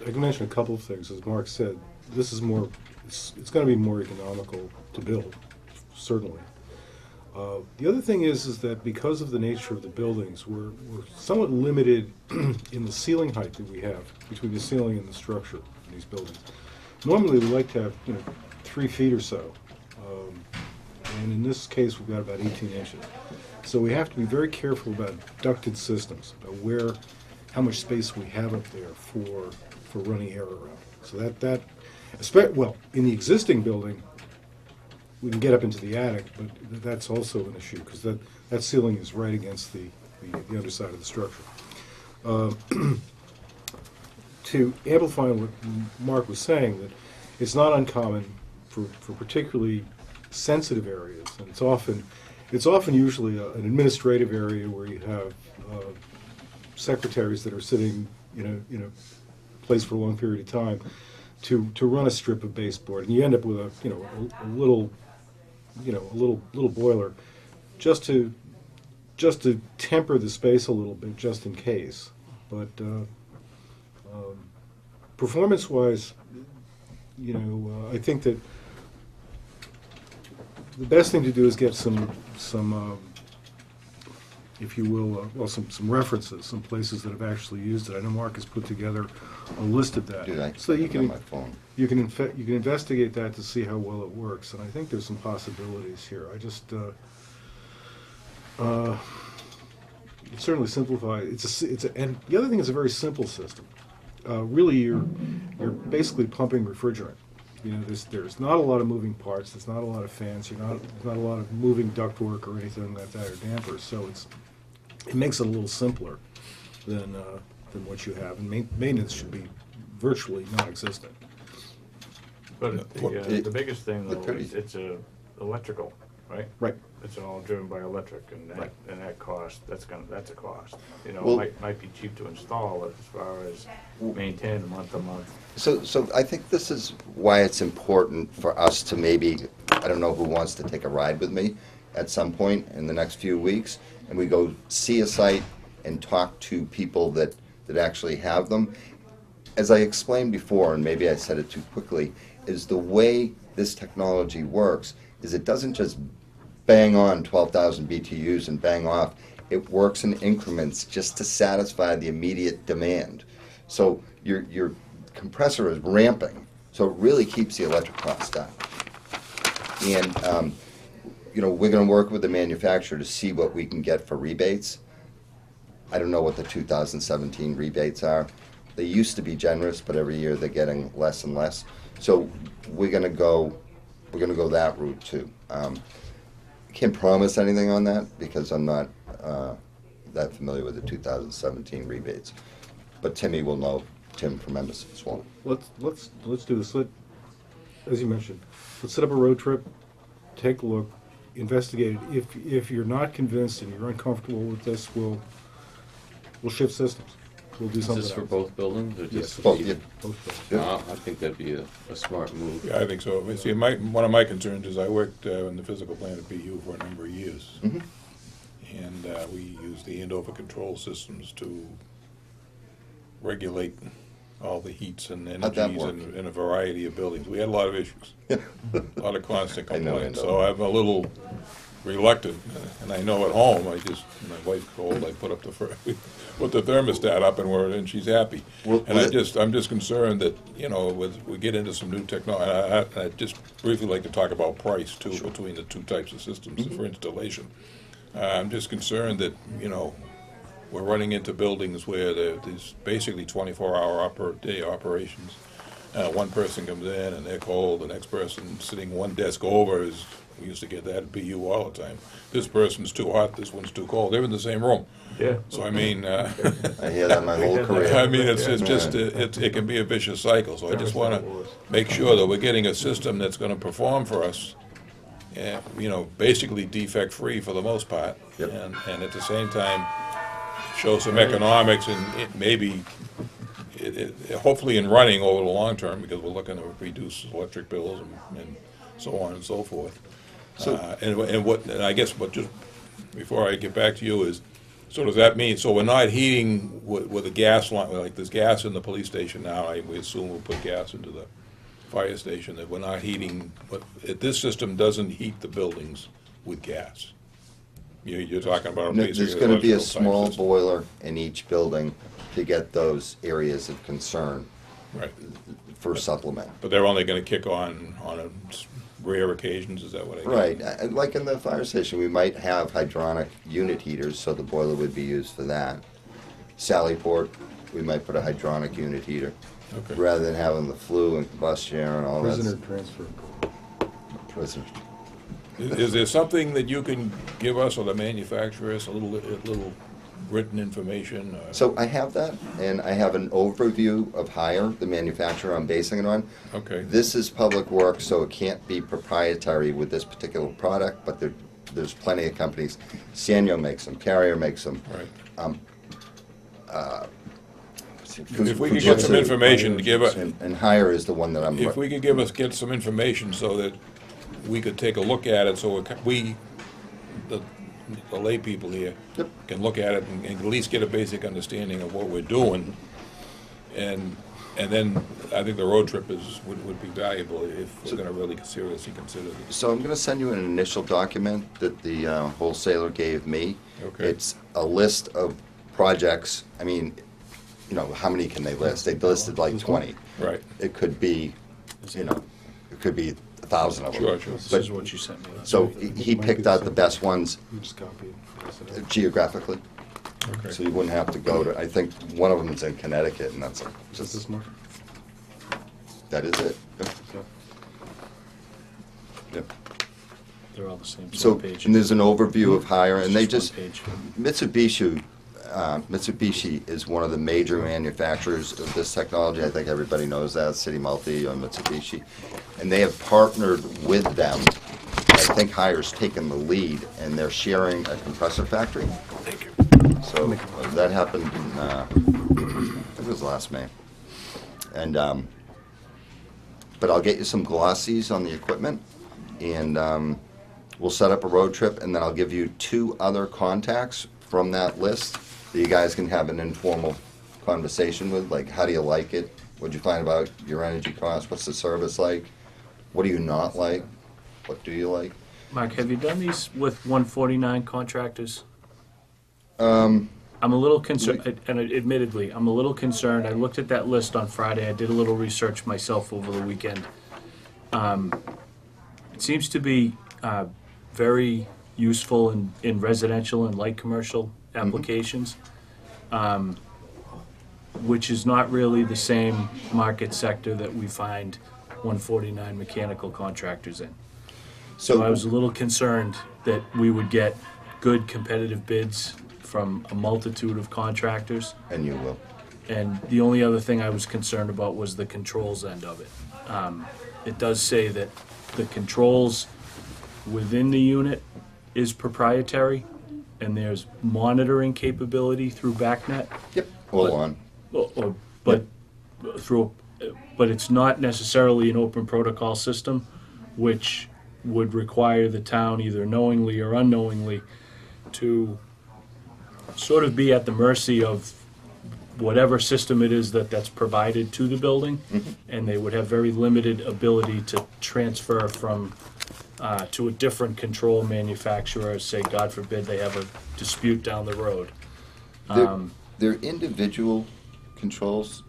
I can mention a couple of things. As Mark said, this is more, it's going to be more economical to build, certainly. The other thing is that because of the nature of the buildings, we're somewhat limited in the ceiling height that we have between the ceiling and the structure in these buildings. Normally, we like to have, 3 feet or so, and in this case, we've got about 18 inches. So we have to be very careful about ducted systems, about how much space we have up there for running air around. So well, in the existing building, we can get up into the attic, but that's also an issue, because that ceiling is right against the underside of the structure. To amplify what Mark was saying, that it's not uncommon for particularly sensitive areas, and it's often usually an administrative area where you have secretaries that are sitting in a place for a long period of time to run a strip of baseboard, and you end up with a little boiler just to temper the space a little bit, just in case. But performance-wise, I think that the best thing to do is get some if you will, some references, some places that have actually used it. I know Mark has put together a list of that, Dude, I so that you on can my phone. you can investigate that to see how well it works. And I think there's some possibilities here. I just it certainly simplify. And the other thing is a very simple system. Really, you're basically pumping refrigerant. There's not a lot of moving parts. There's not a lot of fans. There's not a lot of moving ductwork or anything like that, or dampers. So it makes it a little simpler than what you have. And maintenance should be virtually non-existent. But the biggest thing the though pretty- is it's electrical, right? Right. It's all driven by electric, and that cost, that's a cost. Well- It might be cheap to install as far as maintain month to month. So I think this is why it's important for us to maybe, I don't know who wants to take a ride with me at some point in the next few weeks, and we go see a site and talk to people that actually have them. As I explained before, and maybe I said it too quickly, is the way this technology works is it doesn't just bang on 12,000 BTUs and bang off. It works in increments just to satisfy the immediate demand. So your compressor is ramping, so it really keeps the electric costs down. And we're going to work with the manufacturer to see what we can get for rebates. I don't know what the 2017 rebates are. They used to be generous, but every year they're getting less and less. So we're going to go that route too. Can't promise anything on that because I'm not that familiar with the 2017 rebates. But Timmy will know. Tim from Emerson Swan. Let's do this. As you mentioned, let's set up a road trip, take a look, investigate it. If you're not convinced and you're uncomfortable with this, we'll shift systems. We'll do Is something this for else. both buildings or Yes. just? Both, yeah. Both buildings. Yeah. I think that'd be a smart move. yeah, I think so. See, one of my concerns is I worked in the physical plant at BU for a number of years. Mhm. And we used the Andover control systems to regulate all the heats and How'd that energies work? in a variety of buildings. We had a lot of issues, a lot of constant I know complaints. Andover. So I'm a little reluctant, and I know at home, my wife's cold, I put put the thermostat up and she's happy. Well, And well, I'm just concerned that, we get into some new technology, I'd just briefly like to talk about price too, between the two types of systems for installation. I'm just concerned that, we're running into buildings where there's basically 24-hour day operations. One person comes in and they're cold, the next person sitting one desk over we used to get that at BU all the time. This person's too hot, this one's too cold, they're in the same room. Yeah. So I mean, I hear that my whole career. I mean, it can be a vicious cycle, so I just wanna make sure that we're getting a system that's gonna perform for us, basically defect-free for the most part. Yep. And at the same time, show some economics and hopefully in running over the long term, because we're looking to reduce electric bills and so on and so forth. And I guess what just, before I get back to you is, so does that mean, so we're not heating with a gas line, like there's gas in the police station now, we assume we'll put gas into the fire station, that we're not heating, but this system doesn't heat the buildings with gas. You're talking about No, basically there's going to be a electrical type small system. boiler in each building to get those areas of concern Right, for supplement. but they're only gonna kick on rare occasions, is that what I get? Right, like in the fire station, we might have hydronic unit heaters, so the boiler would be used for that. Sallyport, we might put a hydronic unit heater, Okay. rather than having the flue and combustion air and all Prisoner that. transfer. Prisoner. Is there something that you can give us or the manufacturers, a little written information? So I have that, and I have an overview of Hire, the manufacturer I'm basing it on. Okay. This is public work, so it can't be proprietary with this particular product, but there's plenty of companies. Sanyo makes them, Carrier makes them. Right. If we could get some Fujitsu, information to give us, And Hire is the one that I'm. if we could get some information so that we could take a look at it, so the lay people here Yep. can look at it and at least get a basic understanding of what we're doing. And then I think the road trip would be valuable if we're gonna really seriously consider this. So I'm gonna send you an initial document that the wholesaler gave me. Okay. It's a list of projects, how many can they list? They listed like 20. Right. It could be, it could be 1,000 of them. Sure, sure. This But- is what you sent me. So he picked out the best ones You just copy it. geographically, Okay. so you wouldn't have to go to, I think one of them is in Connecticut, and that's Just this much? that is it. Yep. Yep. They're all the same So, page. and there's an overview of Hire, and they One just, page. Mitsubishi is one of the major manufacturers of this technology. I think everybody knows that, City Multi or Mitsubishi. And they have partnered with them. I think Hire's taken the lead, and they're sharing a compressor factory. Thank you. So that happened in, I think it was last May. And, but I'll get you some glossies on the equipment, and we'll set up a road trip, and then I'll give you 2 other contacts from that list that you guys can have an informal conversation with, like, how do you like it? What'd you find about your energy costs? What's the service like? What do you not like? What do you like? Mark, have you done these with 149 contractors? I'm a little concerned, and admittedly, I'm a little concerned. I looked at that list on Friday. I did a little research myself over the weekend. It seems to be very useful in residential and light commercial applications, which is not really the same market sector that we find 149 mechanical contractors in. So I was a little concerned that we would get good competitive bids from a multitude of contractors. And you will. And the only other thing I was concerned about was the controls end of it. It does say that the controls within the unit is proprietary, and there's monitoring capability through BACnet. Yep. Hold on. But it's not necessarily an open protocol system, which would require the town either knowingly or unknowingly to sort of be at the mercy of whatever system it is that's provided to the building, and they would have very limited ability to transfer from to a different control manufacturer, say, God forbid, they have a dispute down the road. They're individual controls.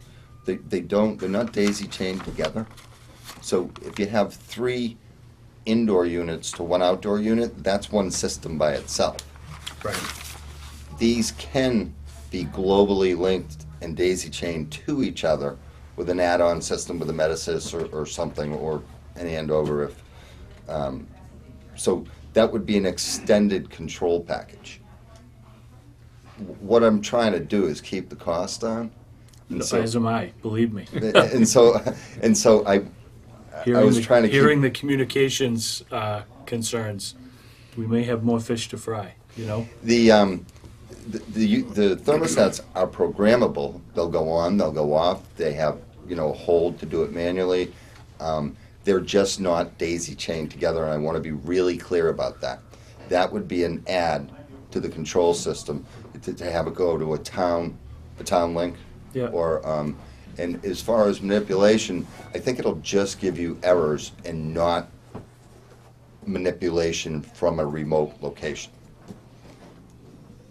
They're not daisy chained together. So if you have 3 indoor units to 1 outdoor unit, that's one system by itself. Right. These can be globally linked and daisy chained to each other with an add-on system with a Metasys or something, or an Andover if. So that would be an extended control package. What I'm trying to do is keep the cost down. And so, As am I, believe me. and so I was trying to Hearing the communications concerns, we may have more fish to fry, you know? The thermostats are programmable. They'll go on, they'll go off. They have, a hold to do it manually. They're just not daisy chained together, and I want to be really clear about that. That would be an add to the control system to have it go to a town link. Yeah. Or and as far as manipulation, I think it'll just give you errors and not manipulation from a remote location.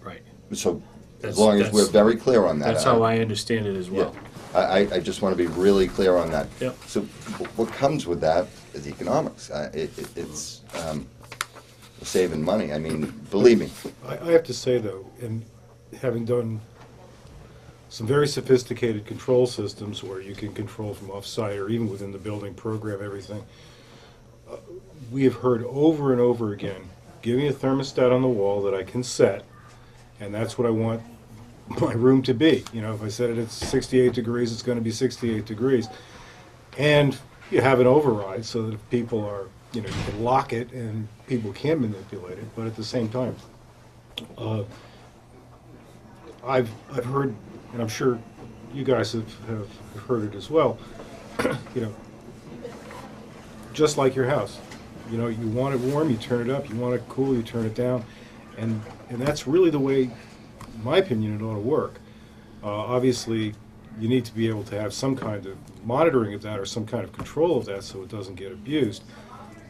Right. So That's- as long as we're that's- very clear on that. That's how I understand it as well. I just want to be really clear on that. Yep. So what comes with that is economics. It's saving money. I mean, believe me. I have to say, though, and having done some very sophisticated control systems where you can control from off-site or even within the building, program everything, we have heard over and over again, give me a thermostat on the wall that I can set, and that's what I want my room to be. If I set it at 68 degrees, it's going to be 68 degrees. And you have an override so that if people are, you can lock it and people can manipulate it, but at the same time, I've heard, and I'm sure you guys have heard it as well, just like your house. You want it warm, you turn it up. You want it cool, you turn it down. And that's really the way, in my opinion, it ought to work. Obviously, you need to be able to have some kind of monitoring of that or some kind of control of that so it doesn't get abused.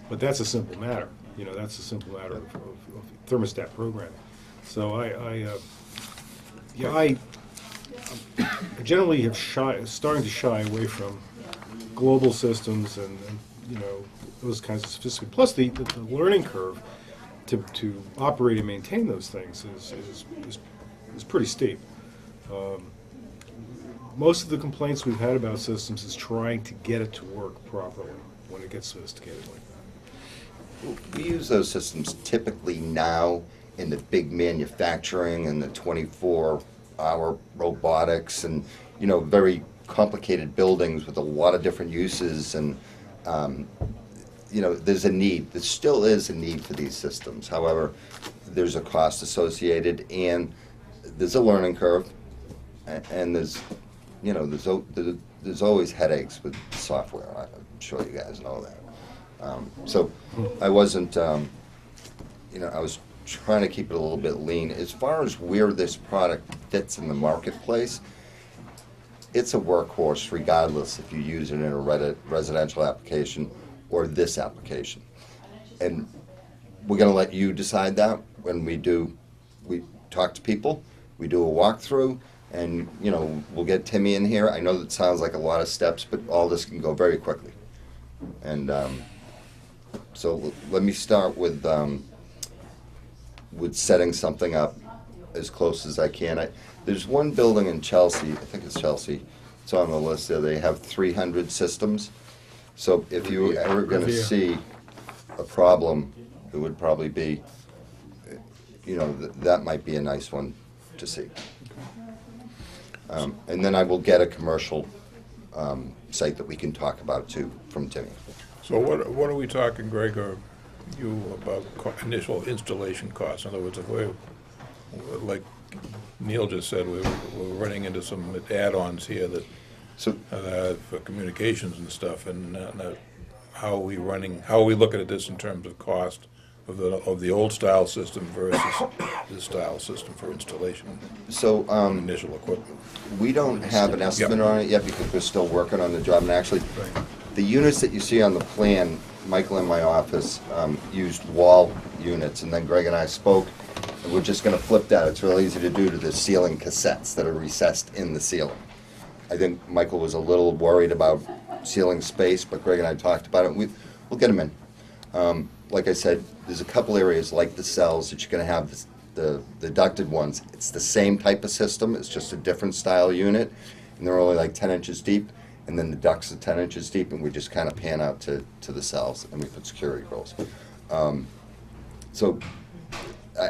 But that's a simple matter. That's a simple matter of thermostat programming. So I generally have starting to shy away from global systems and those kinds of sophisticated. Plus, the learning curve to operate and maintain those things is pretty steep. Most of the complaints we've had about systems is trying to get it to work properly when it gets sophisticated like that. We use those systems typically now in the big manufacturing and the 24-hour robotics and, very complicated buildings with a lot of different uses. And, there's a need. There still is a need for these systems. However, there's a cost associated and there's a learning curve. And there's always headaches with software. I'm sure you guys know that. So I wasn't, I was trying to keep it a little bit lean. As far as where this product fits in the marketplace, it's a workhorse regardless if you use it in a residential application or this application. And we're going to let you decide that when we talk to people, we do a walkthrough, and we'll get Timmy in here. I know that sounds like a lot of steps, but all this can go very quickly. And so let me start with setting something up as close as I can. There's one building in Chelsea, I think it's Chelsea, it's on the list there, they have 300 systems. So if you were ever going to see a problem, it would probably be, that might be a nice one to see. And then I will get a commercial site that we can talk about too from Timmy. So what are we talking, Greg, or you, about initial installation costs? In other words, if we're, like Neil just said, we're running into some add-ons here that for communications and stuff, and how are we looking at this in terms of cost of the old style system versus this style system for installation? So initial equipment. We don't have an estimate on it yet because we're still working on the job. And actually, the units that you see on the plan Michael in my office used wall units, and then Greg and I spoke, and we're just going to flip that. It's real easy to do to the ceiling cassettes that are recessed in the ceiling. I think Michael was a little worried about ceiling space, but Greg and I talked about it. We'll get them in. Like I said, there's a couple areas like the cells that you're going to have the ducted ones. It's the same type of system. It's just a different style unit, and they're only like 10 inches deep. And then the ducts are 10 inches deep, and we just kind of pan out to the cells, and we put security grills. So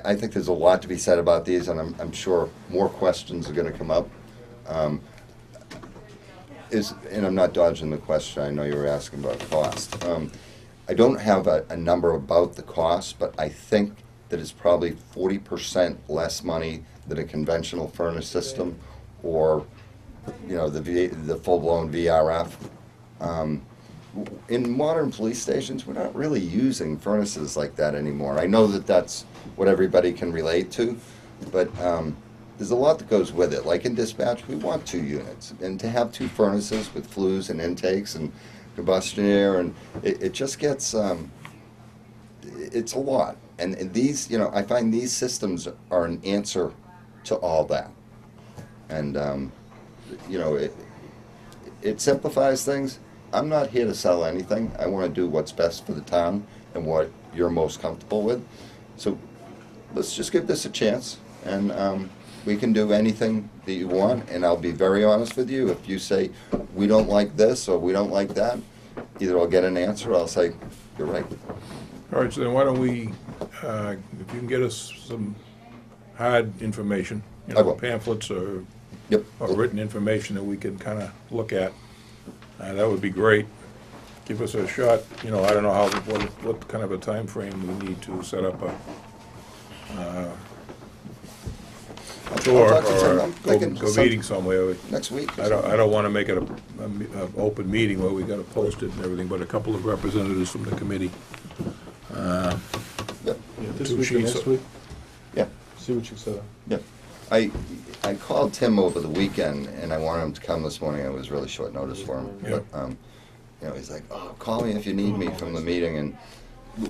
I think there's a lot to be said about these, and I'm sure more questions are going to come up. And I'm not dodging the question. I know you were asking about cost. I don't have a number about the cost, but I think that it's probably 40% less money than a conventional furnace system, or the full-blown VRF. In modern police stations, we're not really using furnaces like that anymore. I know that that's what everybody can relate to, but there's a lot that goes with it. Like in dispatch, we want 2 units, and to have 2 furnaces with flues and intakes and combustion air, and it just gets, it's a lot. And these, I find these systems are an answer to all that. And it simplifies things. I'm not here to sell anything. I want to do what's best for the town and what you're most comfortable with. So let's just give this a chance, and we can do anything that you want. And I'll be very honest with you. If you say we don't like this or we don't like that, either I'll get an answer or I'll say you're right. All right, so then why don't we, if you can get us some hard information, I will. pamphlets or Yep. written information that we can kind of look at, that would be great. Give us a shot, I don't know what kind of a time frame we need to set up a tour talk to Tim. or I'm thinking go some- meeting somewhere. Next week. I don't want to make it a open meeting where we got to post it and everything, but a couple of representatives from the committee. Yep. This 2 week or sheets. next week? Yeah. See what you set up. Yeah. I called Tim over the weekend, and I wanted him to come this morning. It was really short notice for him. Yeah. But, he's like, oh, call me if you need me from the meeting. And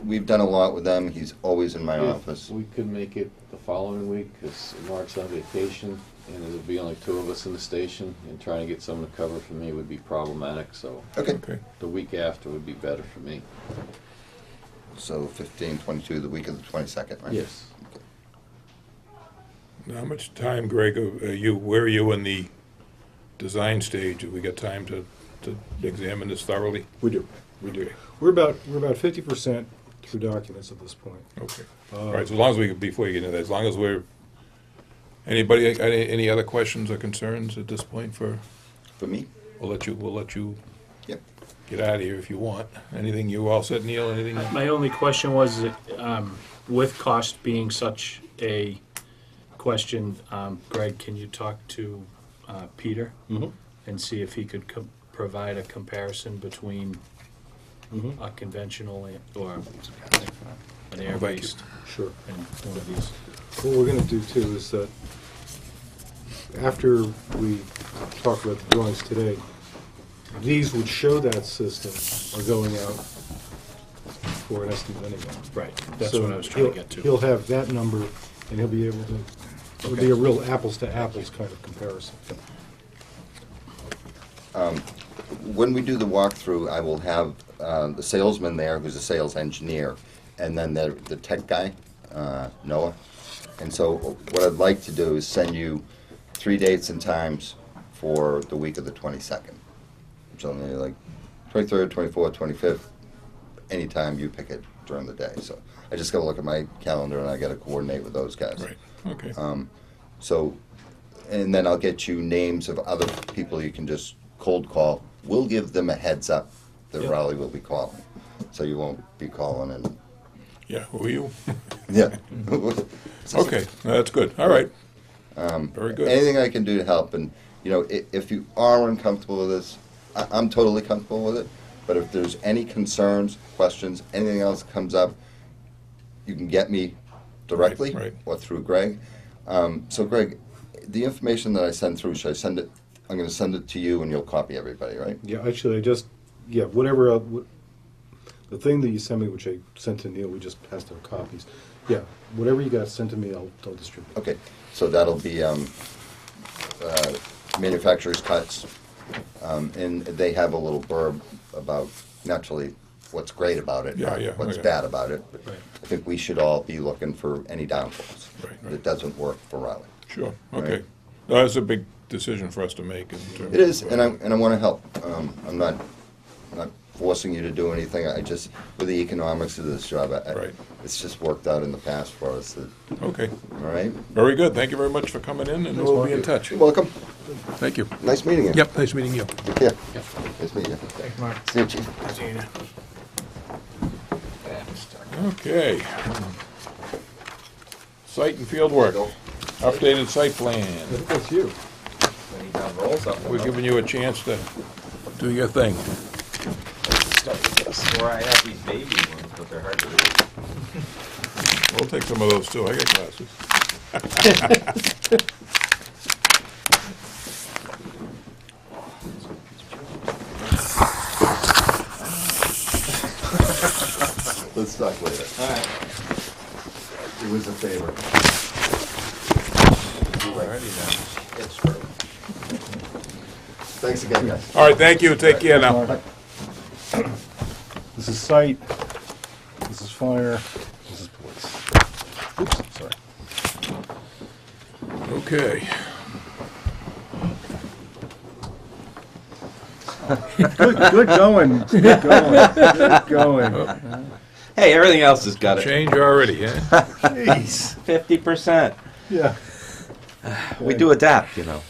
we've done a lot with them. He's always in my office. We could make it the following week, because Mark's on vacation, and there'll be only 2 of us in the station, and trying to get someone to cover for me would be problematic, so Okay. the week after would be better for me. So 15, 22, the week of the 22nd, right? Yes. How much time, Greg, where are you in the design stage? Have we got time to examine this thoroughly? We do. We're about 50% through documents at this point. Okay. All right, so as long as before you get into that, as long as anybody, any other questions or concerns at this point For me? we'll let you Yep. get out of here if you want. Anything, you all set, Neil, anything? My only question was, with cost being such a question, Greg, can you talk to Peter and see if he could provide a comparison between a conventional or an air-based Sure. and one of these? What we're going to do too is that after we talk about the drawings today, these would show that system are going out for an estimate anyway. Right, that's So what I was trying to he'll- get to. He'll have that number, and he'll be able to, it'll be a real apples to apples kind of comparison. When we do the walkthrough, I will have the salesman there, who's a sales engineer, and then the tech guy, Noah. And so what I'd like to do is send you 3 dates and times for the week of the 22nd. So like 23rd, 24th, 25th, anytime you pick it during the day. So I just got to look at my calendar, and I got to coordinate with those guys. Right, okay. So, and then I'll get you names of other people you can just cold call. We'll give them a heads up that Yep. Raleigh will be calling, so you won't be calling and, Yeah, who are you? yeah. Okay, that's good, all right. Very good. Anything I can do to help, and, if you are uncomfortable with this, I'm totally comfortable with it, but if there's any concerns, questions, anything else that comes up, you can get me directly Right. or through Greg. So Greg, the information that I send through, should I send it, I'm gonna send it to you and you'll copy everybody, right? Yeah, actually, whatever, The thing that you sent me, which I sent to Neil, we just passed out copies. Yeah, whatever you got sent to me, I'll distribute. Okay, so that'll be manufacturer's cuts, and they have a little blurb about naturally what's great about it, Yeah, not yeah, what's okay. bad about it. But Right. I think we should all be looking for any downfalls. Right. That doesn't work for Raleigh. Sure, Right. okay. No, that's a big decision for us to make. in terms It is, of, and I want to help. I'm not forcing you to do anything. I just, with the economics of this job, Right. it's just worked out in the past for us. Okay, All right? very good. Thank you very much for coming in, and we'll be in touch. You're welcome. Thank you. Nice meeting you. Yep, nice meeting you. Yeah. Nice meeting you. Thanks, Mark. See you, Chief. Okay. Site and field work. Updated site plan. That's you. When he done rolls up, We're giving you a chance to do your thing. where I have these baby ones, but they're hard to read. We'll take some of those too. I got glasses. Let's talk later. All right. It was a favor. Alrighty It's true. Thanks again, guys. then. All right, thank you. Take care now. This is site, this is fire, this is police. Oops, sorry. Okay. Good going, good going, good going. Hey, everything else has got it. Change already, huh? Jeez. 50%. Yeah. We do adapt, you know.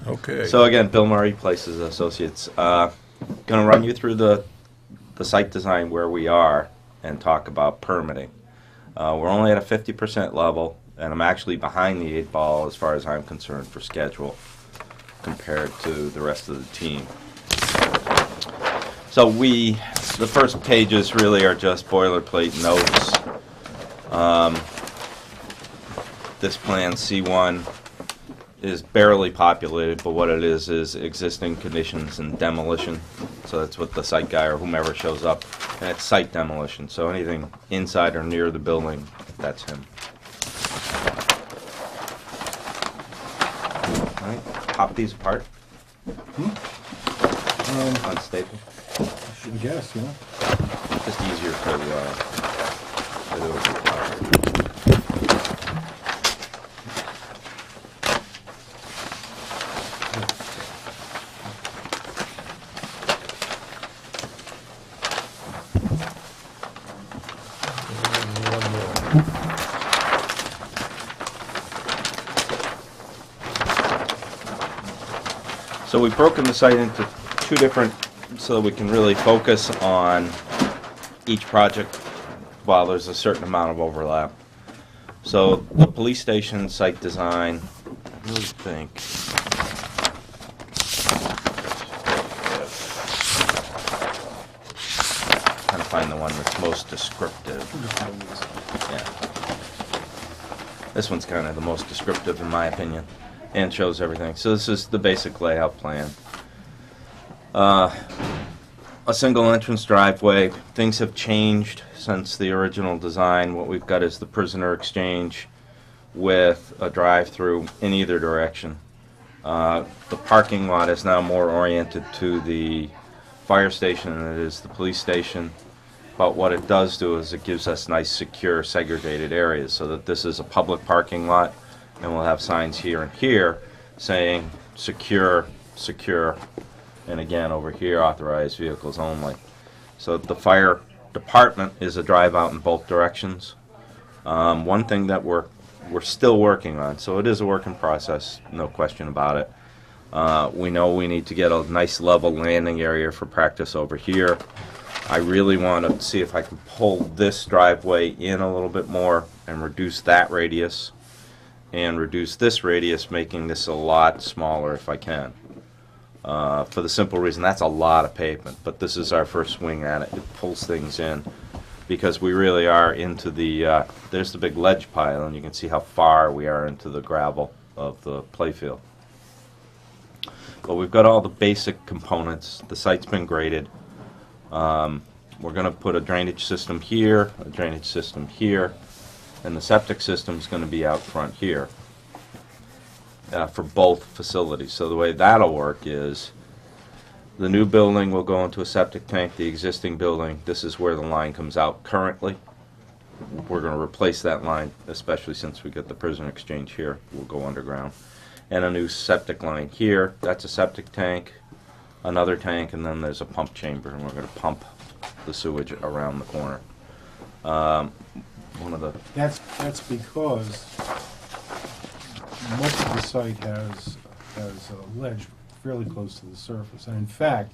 Okay. So again, Bill Murray, Places Associates. Gonna run you through the site design where we are and talk about permitting. We're only at a 50% level, and I'm actually behind the 8 ball as far as I'm concerned for schedule compared to the rest of the team. So the first pages really are just boilerplate notes. This plan C1 is barely populated, but what it is existing conditions and demolition. So that's what the site guy or whomever shows up, and it's site demolition. So anything inside or near the building, that's him. All right, pop these apart. Unstable. I guess, yeah. Just easier to do. So we've broken the site into 2 different, so that we can really focus on each project while there's a certain amount of overlap. So the police station site design, I really think. Trying to find the one that's most descriptive. Yeah. This one's kind of the most descriptive in my opinion, and shows everything. So this is the basic layout plan. A single entrance driveway. Things have changed since the original design. What we've got is the prisoner exchange with a drive-through in either direction. The parking lot is now more oriented to the fire station than it is the police station. But what it does do is it gives us nice, secure, segregated areas so that this is a public parking lot, and we'll have signs here and here saying secure, secure, and again over here authorized vehicles only. So the fire department is a drive out in both directions. One thing that we're still working on, so it is a work in process, no question about it. We know we need to get a nice level landing area for practice over here. I really want to see if I can pull this driveway in a little bit more and reduce that radius and reduce this radius, making this a lot smaller if I can. For the simple reason that's a lot of pavement, but this is our first swing at it. It pulls things in because we really are into the, there's the big ledge pile, and you can see how far we are into the gravel of the playfield. But we've got all the basic components. The site's been graded. We're going to put a drainage system here, a drainage system here, and the septic system is going to be out front here for both facilities. So the way that'll work is the new building will go into a septic tank, the existing building, this is where the line comes out currently. We're going to replace that line, especially since we get the prisoner exchange here, we'll go underground. And a new septic line here, that's a septic tank, another tank, and then there's a pump chamber, and we're going to pump the sewage around the corner. One of the That's because much of the site has ledge fairly close to the surface, and in fact,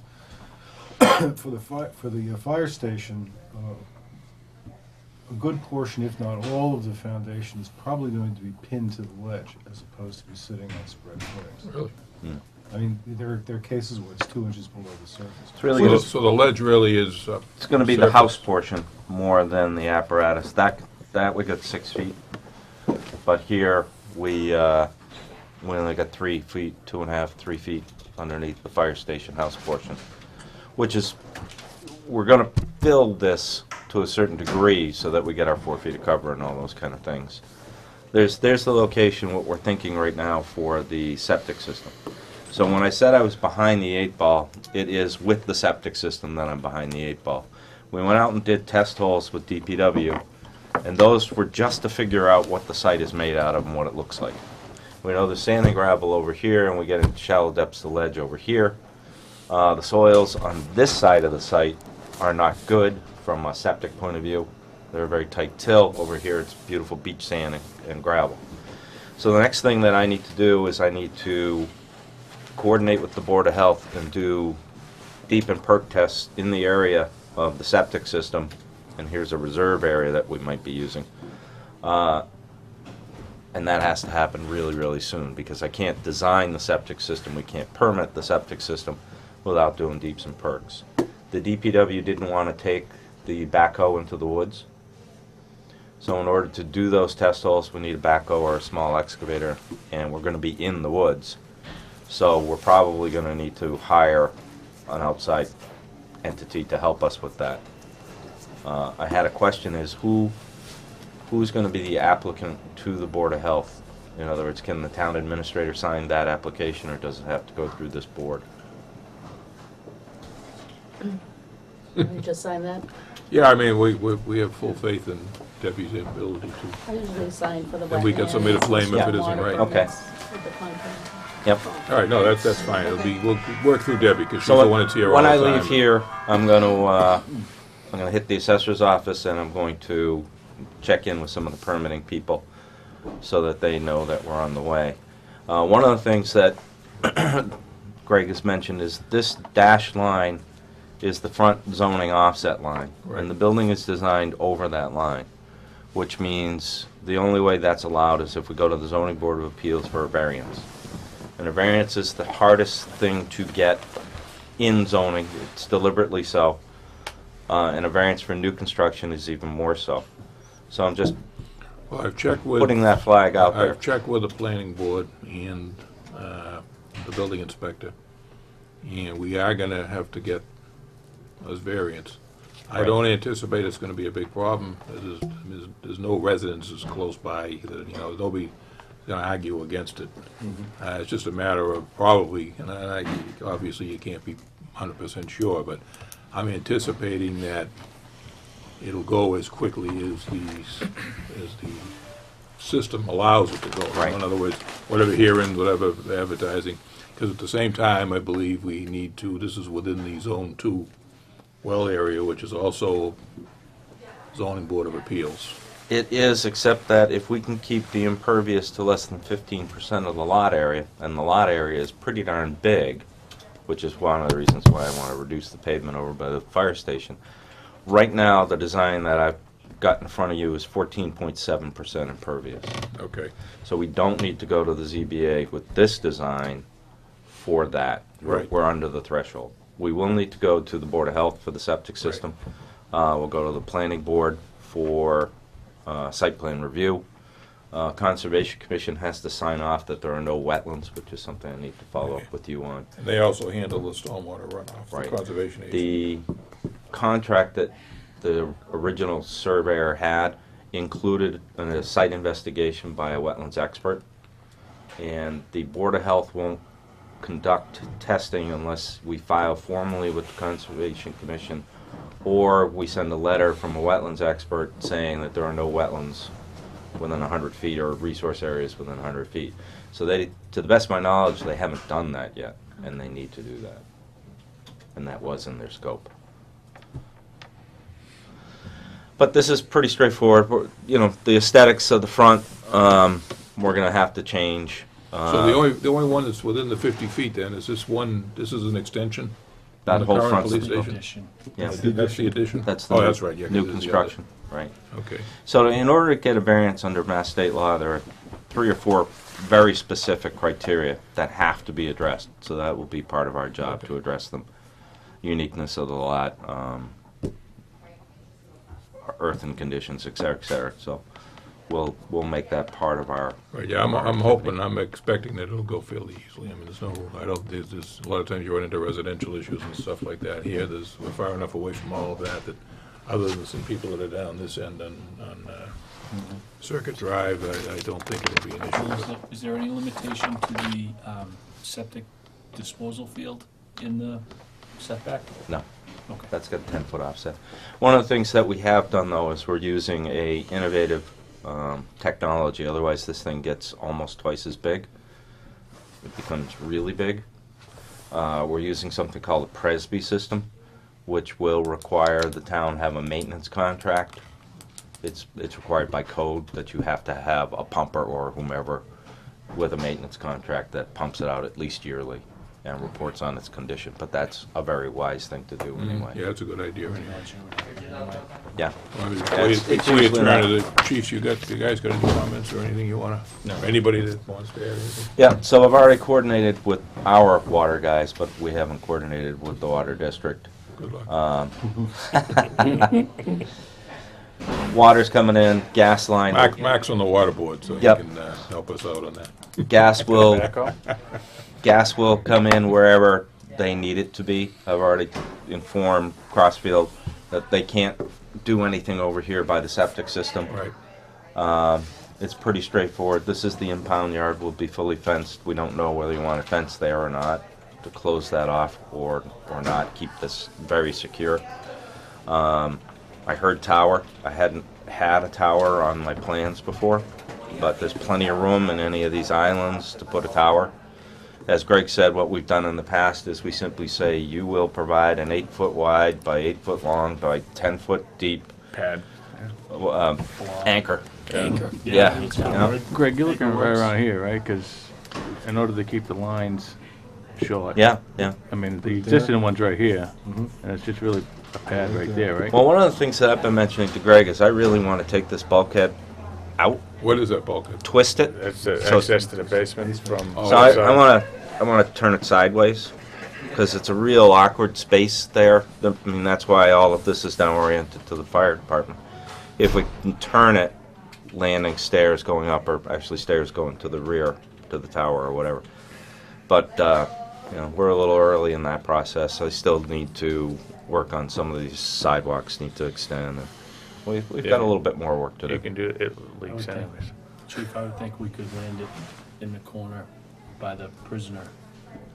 for the fire station, a good portion, if not all, of the foundation is probably going to be pinned to the ledge as opposed to be sitting on spread footings. Really? I mean, there are cases where it's 2 inches below the surface. It's really So the ledge really is. It's going to be the house portion more than the apparatus. That we got 6 feet, but here we only got 3 feet, 2.5, 3 feet underneath the fire station house portion, which is we're going to fill this to a certain degree so that we get our 4 feet of cover and all those kind of things. There's the location, what we're thinking right now for the septic system. So when I said I was behind the 8 ball, it is with the septic system that I'm behind the 8 ball. We went out and did test holes with DPW, and those were just to figure out what the site is made out of and what it looks like. We know there's sand and gravel over here, and we get into shallow depths of ledge over here. The soils on this side of the site are not good from a septic point of view. They're a very tight till. Over here it's beautiful beach sand and gravel. So the next thing that I need to do is I need to coordinate with the Board of Health and do deep and perk tests in the area of the septic system. And here's a reserve area that we might be using. And that has to happen really, really soon because I can't design the septic system. We can't permit the septic system without doing deeps and perks. The DPW didn't want to take the backhoe into the woods. So in order to do those test holes, we need a backhoe or a small excavator, and we're going to be in the woods. So we're probably going to need to hire an outside entity to help us with that. I had a question is who's going to be the applicant to the Board of Health? In other words, can the town administrator sign that application or does it have to go through this board? You just sign that? Yeah, I mean, we have full faith in Debbie's ability to. I usually sign for the wetlands. And we get somebody to blame if it isn't right. Okay. With the contract. Yep. All right, no, that's fine. We'll work through Debbie because she's So the one that's here all when the I time. leave here, I'm going to hit the assessor's office and I'm going to check in with some of the permitting people so that they know that we're on the way. One of the things that Greg has mentioned is this dashed line is the front zoning offset line. Right. And the building is designed over that line, which means the only way that's allowed is if we go to the Zoning Board of Appeals for a variance. And a variance is the hardest thing to get in zoning. It's deliberately so. And a variance for new construction is even more so. So I'm just Well, I've checked with. putting that flag out there. I've checked with the planning board and the building inspector, and we are gonna have to get those variants. I Right. don't anticipate it's gonna be a big problem. There's no residences close by, nobody's gonna argue against it. It's just a matter of probably, and obviously you can't be 100% sure, but I'm anticipating that it'll go as quickly as the system allows it to go. Right. In other words, whatever hearings, whatever advertising, because at the same time, I believe we need to, this is within the Zone 2 well area, which is also Zoning Board of Appeals. It is, except that if we can keep the impervious to less than 15% of the lot area, and the lot area is pretty darn big, which is one of the reasons why I want to reduce the pavement over by the fire station. Right now, the design that I've got in front of you is 14.7% impervious. Okay. So we don't need to go to the ZBA with this design for that. Right. We're under the threshold. We will need to go to the Board of Health for the septic system. We'll go to the Planning Board for site plan review. Conservation Commission has to sign off that there are no wetlands, which is something I need to follow up with you on. And they also handle the stormwater runoff, the Right. conservation agency. contract that the original surveyor had included a site investigation by a wetlands expert, and the Board of Health won't conduct testing unless we file formally with the Conservation Commission, or we send a letter from a wetlands expert saying that there are no wetlands within 100 feet or resource areas within 100 feet. So they, to the best of my knowledge, they haven't done that yet, and they need to do that. And that was in their scope. But this is pretty straightforward. You know, the aesthetics of the front, we're going to have to change. So the only one that's within the 50 feet then is this one, this is an extension? That on the whole current front police is- station? Yeah. That's the addition? That's the Oh, that's right, yeah. 'cause new it's the construction, right. other. Okay. So in order to get a variance under Mass State law, there are 3 or 4 very specific criteria that have to be addressed. So that will be part of our job to address them. Uniqueness of the lot, earthen conditions, et cetera, et cetera. So we'll make that part of our. Right, yeah, I'm hoping, I'm expecting that it'll go fairly easily. I mean, there's no, I don't, there's a lot of times you run into residential issues and stuff like that. Here, we're far enough away from all of that, that other than some people that are down this end on Circuit Drive, I don't think it'll be an issue. Is there any limitation to the septic disposal field in the setback? No. Okay. That's got a 10-foot offset. One of the things that we have done, though, is we're using a innovative technology. Otherwise, this thing gets almost twice as big. It becomes really big. We're using something called a Presby system, which will require the town have a maintenance contract. It's required by code that you have to have a pumper or whomever with a maintenance contract that pumps it out at least yearly and reports on its condition. But that's a very wise thing to do anyway. Yeah, that's a good idea anyway. Yeah. Well, It's before you usually turn to not- the chiefs, you guys got any comments or anything you wanna, or anybody that wants to add anything? Yeah, so I've already coordinated with our water guys, but we haven't coordinated with the water district. Good luck. Water's coming in, gas line. Mac's on the water board, so he Yep. can help us out on that. Gas will, Backhoe? gas will come in wherever they need it to be. I've already informed Crossfield that they can't do anything over here by the septic system. Right. It's pretty straightforward. This is the impound yard, will be fully fenced. We don't know whether you want a fence there or not, to close that off or not, keep this very secure. I heard tower. I hadn't had a tower on my plans before, but there's plenty of room in any of these islands to put a tower. As Greg said, what we've done in the past is we simply say, you will provide an 8-foot wide by 8-foot long by 10-foot deep Pad. anchor. Anchor. Yeah. Greg, you're looking right around here, right? Because in order to keep the lines short. Yeah, yeah. I mean, the existing one's right here, and it's just really a pad right there, right? Well, one of the things that I've been mentioning to Greg is I really want to take this bulkhead out, What is that bulkhead? twist it. That's the So- access to the basement from. Oh, So I want to turn it sideways because it's a real awkward space there. I mean, that's why all of this is now oriented to the fire department. If we can turn it, landing stairs going up, or actually stairs going to the rear, to the tower or whatever. But you know, we're a little early in that process. I still need to work on some of these sidewalks. Need to extend. And we've got a little bit more work to do. You can do it, it I leaks would anyways. think, Chief, I would think we could land it in the corner by the prisoner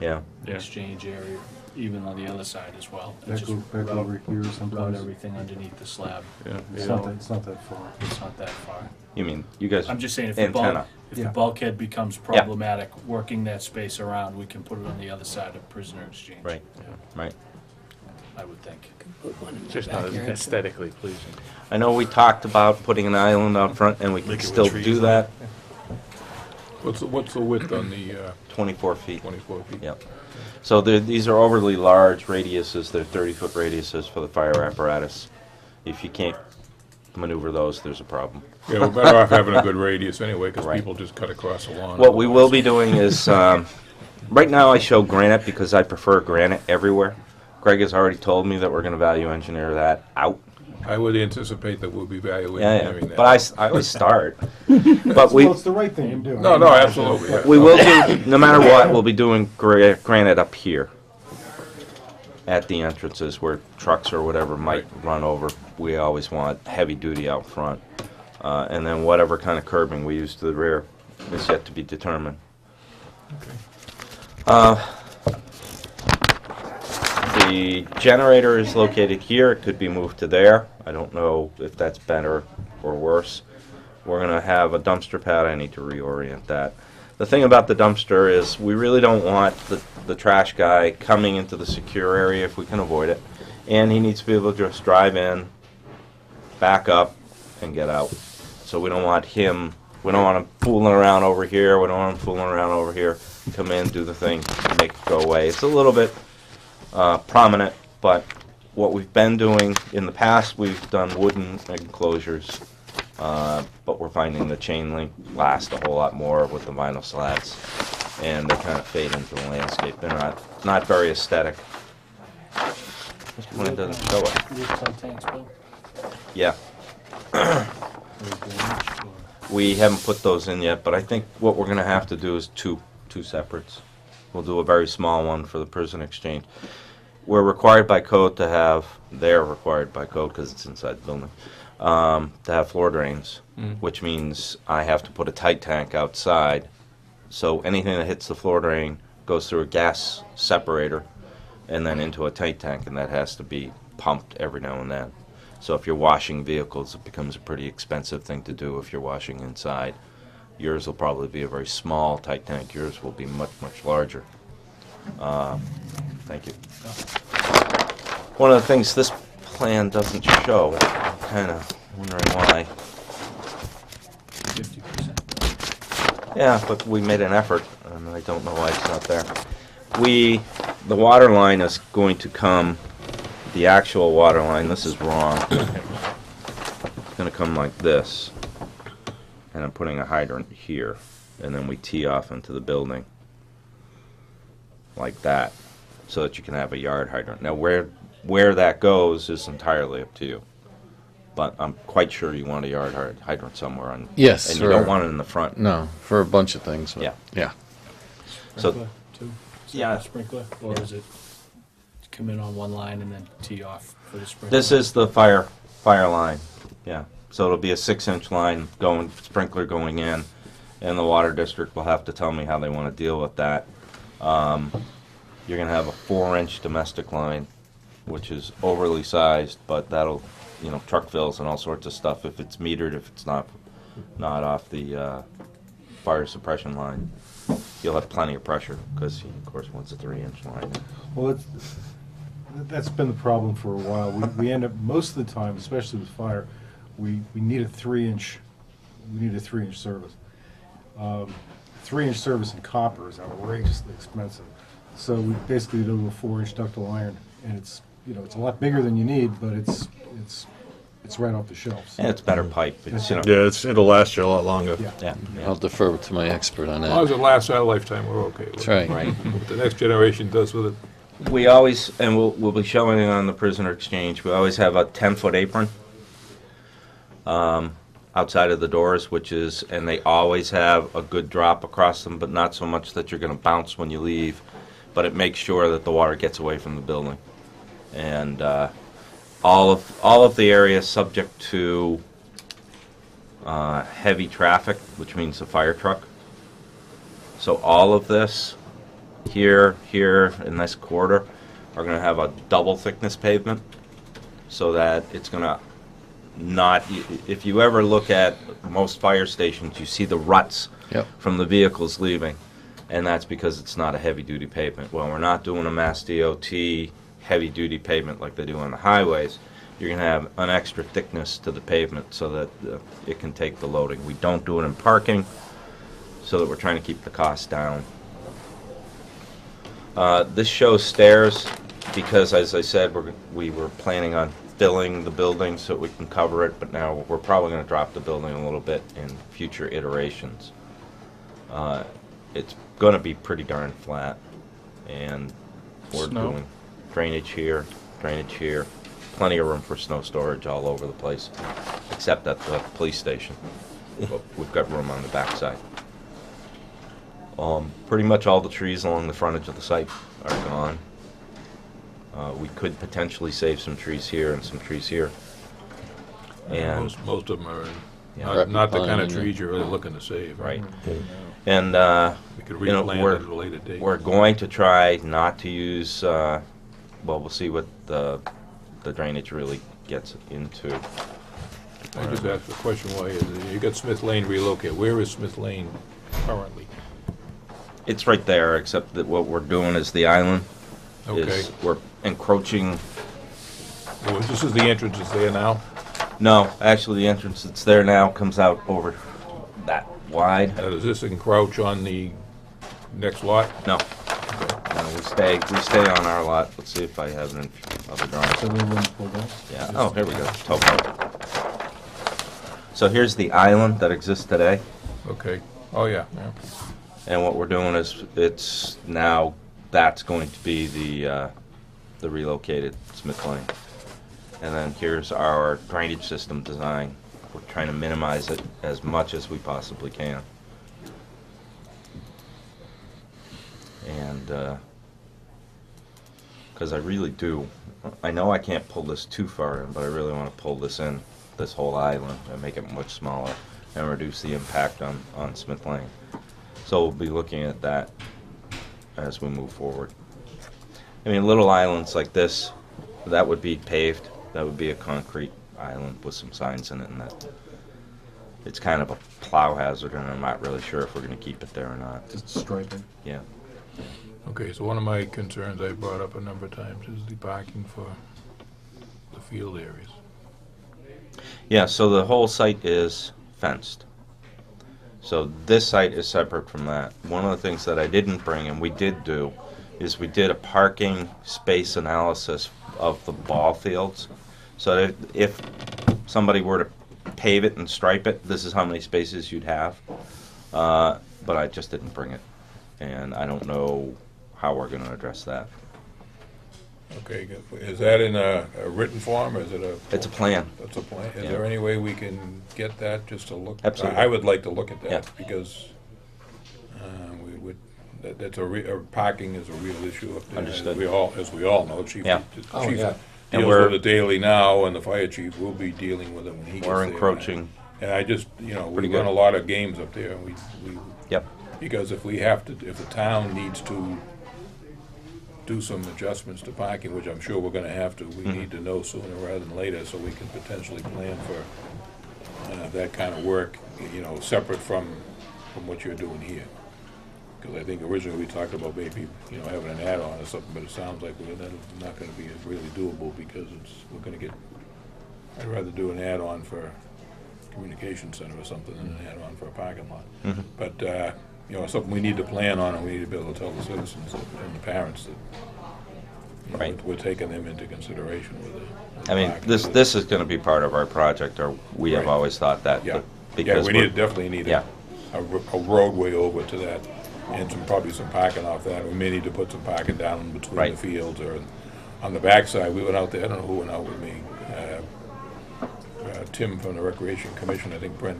Yeah. Yeah. exchange area, even on the other side as well. and Back just over, back route- over here Route someplace. everything underneath the slab. Yeah. It's not that, it's not that far. It's not that far. You mean you guys? I'm just saying, if Antenna. the Yeah. bulkhead becomes problematic, working that space around, we can put it on the other side of prisoner exchange. Right. Right. I would think. Just not as aesthetically pleasing. I know we talked about putting an island out front, and we can still do that. What's the width on the 24 feet. 24 feet? Yep. So these are overly large radiuses. They're 30-foot radiuses for the fire apparatus. If you can't maneuver those, there's a problem. Yeah, we're better off having a good radius anyway, because Right. people just cut across the lawn. What we will be doing is, right now I show granite because I prefer granite everywhere. Greg has already told me that we're going to value engineer that out. I would anticipate that we'll be value Yeah, engineering yeah. that. But I always start. But we Well, it's the right thing to do. No, absolutely. Yeah. we will do, no matter what, we'll be doing granite up here. at the entrances where trucks or whatever might run over. We always want heavy duty out front. And then whatever kind of curbing we use to the rear is yet to be determined. The generator is located here. It could be moved to there. I don't know if that's better or worse. We're going to have a dumpster pad. I need to reorient that. The thing about the dumpster is we really don't want the trash guy coming into the secure area if we can avoid it. And he needs to be able to just drive in, back up, and get out. So we don't want him, we don't want him fooling around over here, we don't want him fooling around over here. Come in, do the thing, make it go away. It's a little bit prominent, but what we've been doing in the past, we've done wooden enclosures, but we're finding the chain link lasts a whole lot more with the vinyl slats, and they kind of fade into the landscape. They're not very aesthetic. This one doesn't show it. Yeah. We haven't put those in yet, but I think what we're going to have to do is two separates. We'll do a very small one for the prison exchange. We're required by code to have, they're required by code because it's inside the building, to have floor drains, which means I have to put a tight tank outside. So anything that hits the floor drain goes through a gas separator and then into a tight tank, and that has to be pumped every now and then. So if you're washing vehicles, it becomes a pretty expensive thing to do if you're washing inside. Yours will probably be a very small tight tank. Yours will be much, much larger. Thank you. One of the things this plan doesn't show, I'm kind of wondering why. 50%. Yeah, but we made an effort, and I don't know why it's not there. The water line is going to come, the actual water line, this is wrong. It's going to come like this. And I'm putting a hydrant here, and then we tee off into the building like that, so that you can have a yard hydrant. Now, where that goes is entirely up to you, but I'm quite sure you want a yard hydrant somewhere on. Yes, and you don't want it in the front. No, for a bunch of things. Yeah. Yeah. So, Sprinkler, too? yeah. Sprinkler, or is it come in on one line and then tee off for the sprinkler? This is the fire line. Yeah. So it'll be a 6-inch line going, sprinkler going in, and the water district will have to tell me how they want to deal with that. You're going to have a 4-inch domestic line, which is overly sized, but that'll, truck fills and all sorts of stuff if it's metered, if it's not off the fire suppression line. You'll have plenty of pressure because, of course, once a 3-inch line. Well, that's been the problem for a while. We end up, most of the time, especially with fire, we need a 3-inch. We need a 3-inch service. 3-inch service in copper is outrageously expensive. So we basically do a 4-inch ductile iron, and it's it's a lot bigger than you need, but it's right off the shelves. And it's better pipe. It's, Yeah, it'll last you a lot longer. yeah. I'll defer to my expert on As long as that. it lasts our lifetime, we're okay with That's it. right. What the next generation does with it. We always, and we'll be showing it on the prisoner exchange, we always have a 10-foot apron outside of the doors, and they always have a good drop across them, but not so much that you're going to bounce when you leave, but it makes sure that the water gets away from the building. And all of the areas subject to heavy traffic, which means the fire truck. So all of this, here, in this corridor, are going to have a double thickness pavement, so that it's going to not, if you ever look at most fire stations, you see the ruts from the vehicles leaving, and that's because it's not a heavy-duty pavement. Well, we're not doing a Mass DOT heavy-duty pavement like they do on the highways. You're going to have an extra thickness to the pavement so that it can take the loading. We don't do it in parking, so that we're trying to keep the cost down. This shows stairs because, as I said, we were planning on filling the building so we can cover it, but now we're probably going to drop the building a little bit in future iterations. It's going to be pretty darn flat, and we're doing drainage here, plenty of room for snow storage all over the place, except at the police station. But we've got room on the backside. Pretty much all the trees along the frontage of the site are gone. We could potentially save some trees here and some trees here. And Most of them are Yeah. not the kind of trees you're really looking to save. right. And We could you know, replant at a later date. we're going to try not to use. Well, we'll see what the drainage really gets into. I just asked the question, why is it, you got Smith Lane relocated, where is Smith Lane currently? It's right there, except that what we're doing is the island. Okay, Is we're encroaching. well, this is the entrance, is there now? No, actually, the entrance that's there now comes out over that wide. Does this encroach on the next lot? No. No, we stay on our lot. Let's see if I have it in other drawings. Yeah. Oh, here we go. Topo. So here's the island that exists today, Okay, oh, yeah, yeah. and what we're doing is it's now that's going to be the relocated Smith Lane, and then here's our drainage system design. We're trying to minimize it as much as we possibly can, and because I really do, I know I can't pull this too far in, but I really want to pull this in, this whole island, and make it much smaller and reduce the impact on Smith Lane. So we'll be looking at that as we move forward. I mean, little islands like this, that would be paved. That would be a concrete island with some signs in it, and that it's kind of a plow hazard, and I'm not really sure if we're going to keep it there or not. Just striping. Yeah. Okay, so one of my concerns I brought up a number of times is the parking for the field areas. Yeah, so the whole site is fenced. So this site is separate from that. One of the things that I didn't bring, and we did do, is we did a parking space analysis of the ball fields. So that if somebody were to pave it and stripe it, this is how many spaces you'd have. But I just didn't bring it. And I don't know how we're going to address that. Okay, good. Is that in a written form, or is it a? It's a plan. It's a plan. Is Yeah. there any way we can get that, just to look? Absolutely. I would like to look at that, Yeah. because we would, parking is a real issue up there. Understood. As we all know, Chief. Yeah. the Oh, chief yeah. And deals we're- with it daily now, and the fire chief will be dealing with it when he gets there. We're encroaching. And I just, we Pretty run good. a lot of games up there, and we, Yep. because if the town needs to do some adjustments to parking, which I'm sure we're gonna have to, we need to know sooner rather than later, so we can potentially plan for that kind of work, separate from what you're doing here. Because I think originally we talked about maybe, having an add-on or something, but it sounds like that's not gonna be really doable, because I'd rather do an add-on for communication center or something than an add-on for a parking lot. Mhm. But, it's something we need to plan on, and we need to be able to tell the citizens and the parents that Right. we're taking them into consideration with the I mean, parking. this is going to be part of our project, or we have Right. always thought that. Yeah, but yeah, because we we're- definitely need Yeah. a roadway over to that, and probably some parking off that. We may need to put some parking down in between Right. the fields, or on the backside. We went out there, I don't know who went out with me. Tim from the Recreation Commission, I think Brent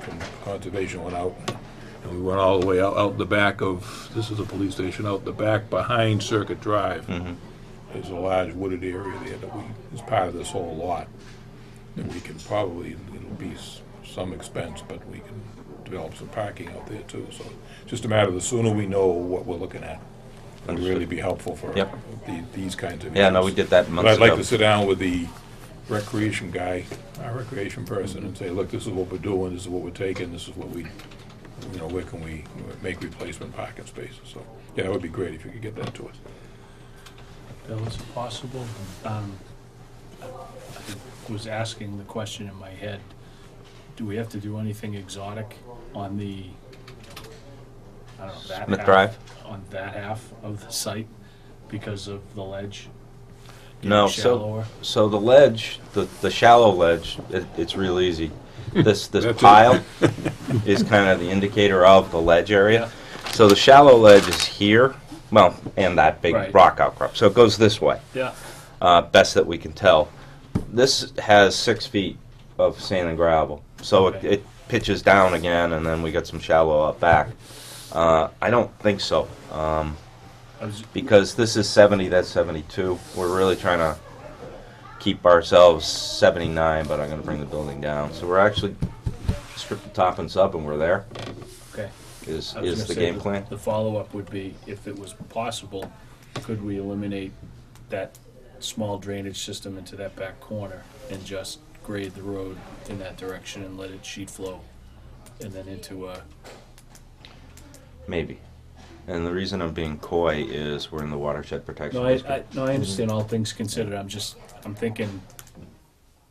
from Conservation went out. And we went all the way out the back of, this is a police station, out the back behind Circuit Drive. Mhm. There's a large wooded area there that is part of this whole lot. And we can probably, it'll be some expense, but we can develop some parking out there too. So it's just a matter of the sooner we know what we're looking at, it'll really Understood. be helpful for Yep. these kinds of issues. Yeah, no, we did that But months I'd like ago. to sit down with the recreation guy, our recreation person, and say, look, this is what we're doing, this is what we're taking, this is what we, where can we make replacement parking spaces? So, yeah, that would be great if you could get that to us. Bill, is it possible? I was asking the question in my head, do we have to do anything exotic on the, I don't know, that Smith half? Drive? On that half of the site because of the ledge? No, getting so shallower? so the ledge, the shallow ledge, it's real easy. This That's it. pile is kind of the indicator of the ledge area. So the shallow ledge is here, well, and that big Right. rock outcrop. So it goes this way, Yeah. best that we can tell. This has 6 feet of sand and gravel, so Okay. it pitches down again, and then we got some shallow up back. I don't think so. I was, Because this is 70, that's 72. We're really trying to keep ourselves 79, but I'm going to bring the building down. So we're actually strip the top and sub, and we're there. okay. Is I was is gonna the say game plan? The follow-up would be, if it was possible, could we eliminate that small drainage system into that back corner and just grade the road in that direction and let it sheet flow? And then into a, Maybe. And the reason I'm being coy is we're in the watershed protection no, district. I understand all things considered, I'm thinking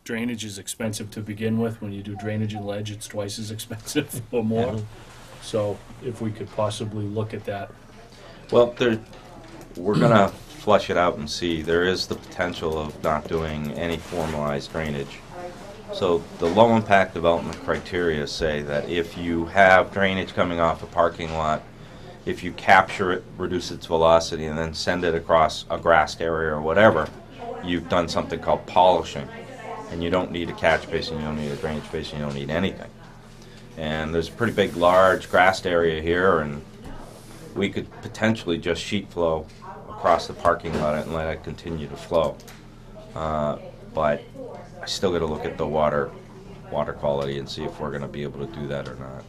drainage is expensive to begin with. When you do drainage and ledge, it's twice as expensive or more. Yeah. So if we could possibly look at that. Well, we're going to flush it out and see. There is the potential of not doing any formalized drainage. So the low impact development criteria say that if you have drainage coming off a parking lot, if you capture it, reduce its velocity, and then send it across a grassed area or whatever, you've done something called polishing. And you don't need a catch basin, you don't need a drainage basin, you don't need anything. And there's a pretty big, large grassed area here, and we could potentially just sheet flow across the parking lot and let it continue to flow. But I still got to look at the water quality and see if we're going to be able to do that or not.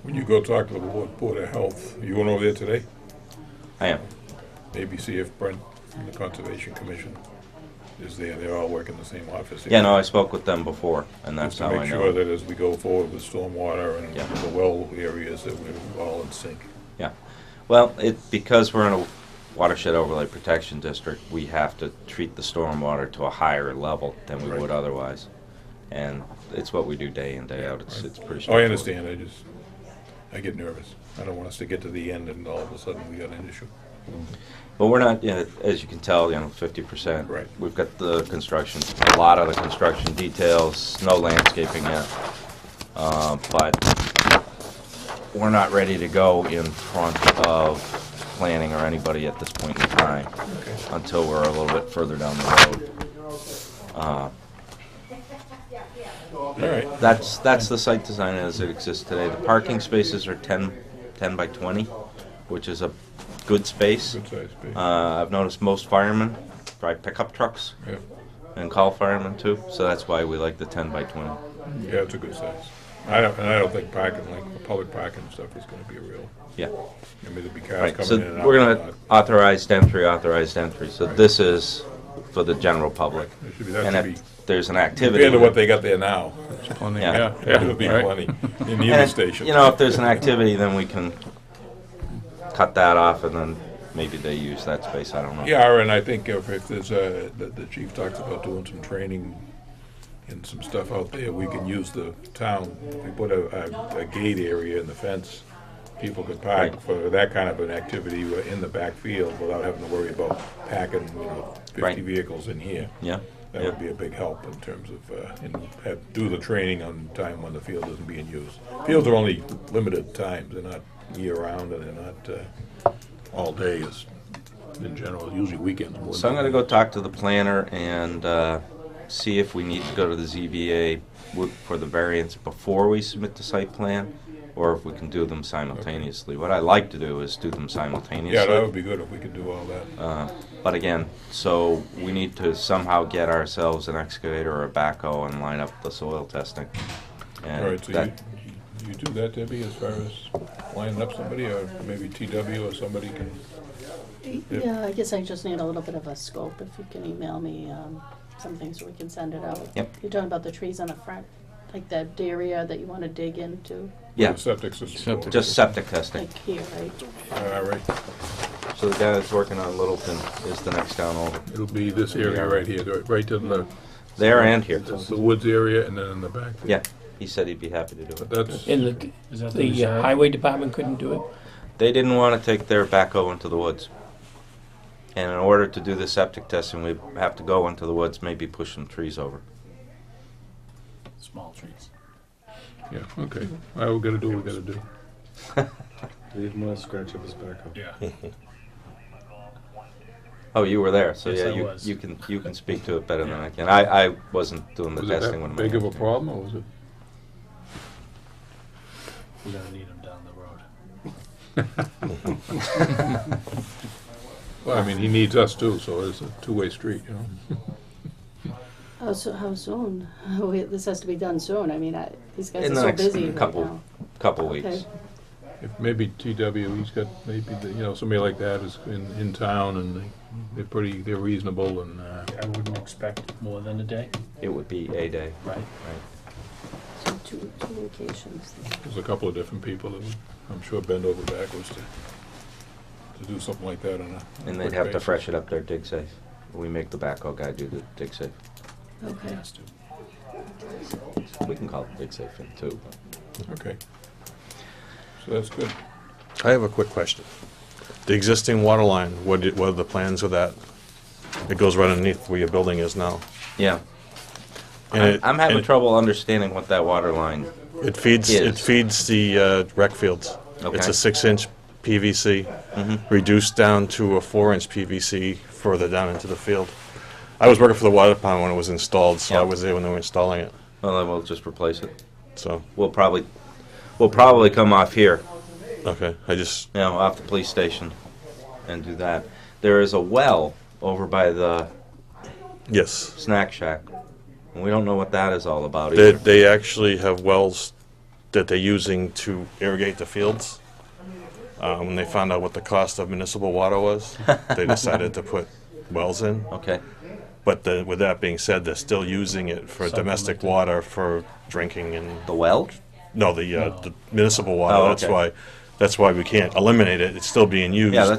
When you go talk to the Board of Health, you went over there today? I am. Maybe see if Brent from the Conservation Commission is there. They're all working in the same office. Yeah, no, I spoke with them before, and that's Just how to I make know. sure that as we go forward with stormwater and Yeah. the well areas, that we're all in sync. Yeah. Well, because we're in a watershed overlay protection district, we have to treat the stormwater to a higher level than we Right. would otherwise. And it's what we do day in, day out. It's pretty Oh, I straightforward. understand. I get nervous. I don't want us to get to the end and all of a sudden we got an issue. But we're not, as you can tell, 50%. Right. We've got the construction, a lot of the construction details, no landscaping yet. But we're not ready to go in front of planning or anybody at this point in time until we're a little bit further down the road. All right. That's the site design as it exists today. The parking spaces are 10 by 20, which is a good space. Good size space. I've noticed most firemen drive pickup trucks Yeah. and call firemen too, so that's why we like the 10 by 20. Yeah, it's a good size. I don't think parking, like the public parking and stuff is gonna be a real, Yeah. I mean, there'll be cars Right, coming so in and out. we're of the gonna lot. authorized entry, so Right. this is for the general public. That should be- that And should if be- there's an activity. Compared to what they got there now. Plenty. Yeah. That would be Right. plenty in And either if, station. if there's an activity, then we can cut that off and then maybe they use that space, I don't know. Yeah, and I think if there's the chief talks about doing some training and some stuff out there, we can use the town. If we put a gate area in the fence, people could park Right. for that kind of an activity in the backfield without having to worry about packing, 50 Right. vehicles in here. Yeah, That would be a big help in terms of, and do the training on time when the field isn't being used. Fields are only limited times, they're not year-round, and they're not all day, as in general, usually weekends. more So I'm than- gonna go talk to the planner and see if we need to go to the ZBA for the variance before we submit the site plan, or if we can do them simultaneously. What I like to do is do them simultaneously. Yeah, that would be good if we could do all that. But again, so we need to somehow get ourselves an excavator or a backhoe and line up the soil testing. And All right, so that, you do that, Debbie, as far as lining up somebody, or maybe TW or somebody can, Yeah, I guess I just need a little bit of a scope, if you can email me something so we can send it out. Yep. You're talking about the trees on the front, like that area that you want to dig into, yeah, the septic system. Septic. just septic testing. like here, right? All right, So the guy that's working on Littleton is the next town over. it'll be this area right here, right to the, There and here. the woods area, and then in the back. there. Yeah, he said he'd be happy to do it. That's, And the, Is that the highway department couldn't do it? They didn't want to take their backhoe into the woods. And in order to do the septic testing, we have to go into the woods, maybe push some trees over. Small trees. yeah, okay. All right, we gotta do what we gotta do. They didn't want to scratch up his back. Yeah. Oh, you were there, so Yes, yeah, I you was. you can speak to it better than I can. I wasn't doing the Was it testing when that my big of a hands came. problem, or was it? We're gonna need them down the road. Well, I mean, he needs us too, so it's a two-way street, you know? How soon? This has to be done soon. I mean, these guys In are the so next busy right now. couple weeks. Okay. If maybe TW, he's got, maybe, somebody like that is in town, and they're reasonable, and, I wouldn't expect more than a day. It would be a day. Right. So two locations. there's a couple of different people that would, I'm sure, bend over backwards to do something like that on a. And they'd quick have to basis. fresh it up their dig safe. We make the backhoe guy do the dig safe. Okay. We can call it dig safe thing too. Okay. So that's good. I have a quick question. The existing water line, what are the plans of that? It goes right underneath where your building is now. Yeah. And I'm having and trouble understanding what that water line It feeds the rec fields. Okay. It's a 6-inch PVC, reduced down to a 4-inch PVC further down into the field. I was working for the water department when it was installed, so I was there when they were installing it. Well, then we'll just replace it. So We'll probably come off here, okay, off the police station, and do that. There is a well over by the yes, snack shack. And we don't know what that is all about they, either. they actually have wells that they're using to irrigate the fields. When they found out what the cost of municipal water was, they decided to put wells in. Okay. But with that being said, they're still using it for domestic water for drinking and. The well? No, the municipal water. Oh, okay. That's why we can't eliminate it. It's still being used. Yeah,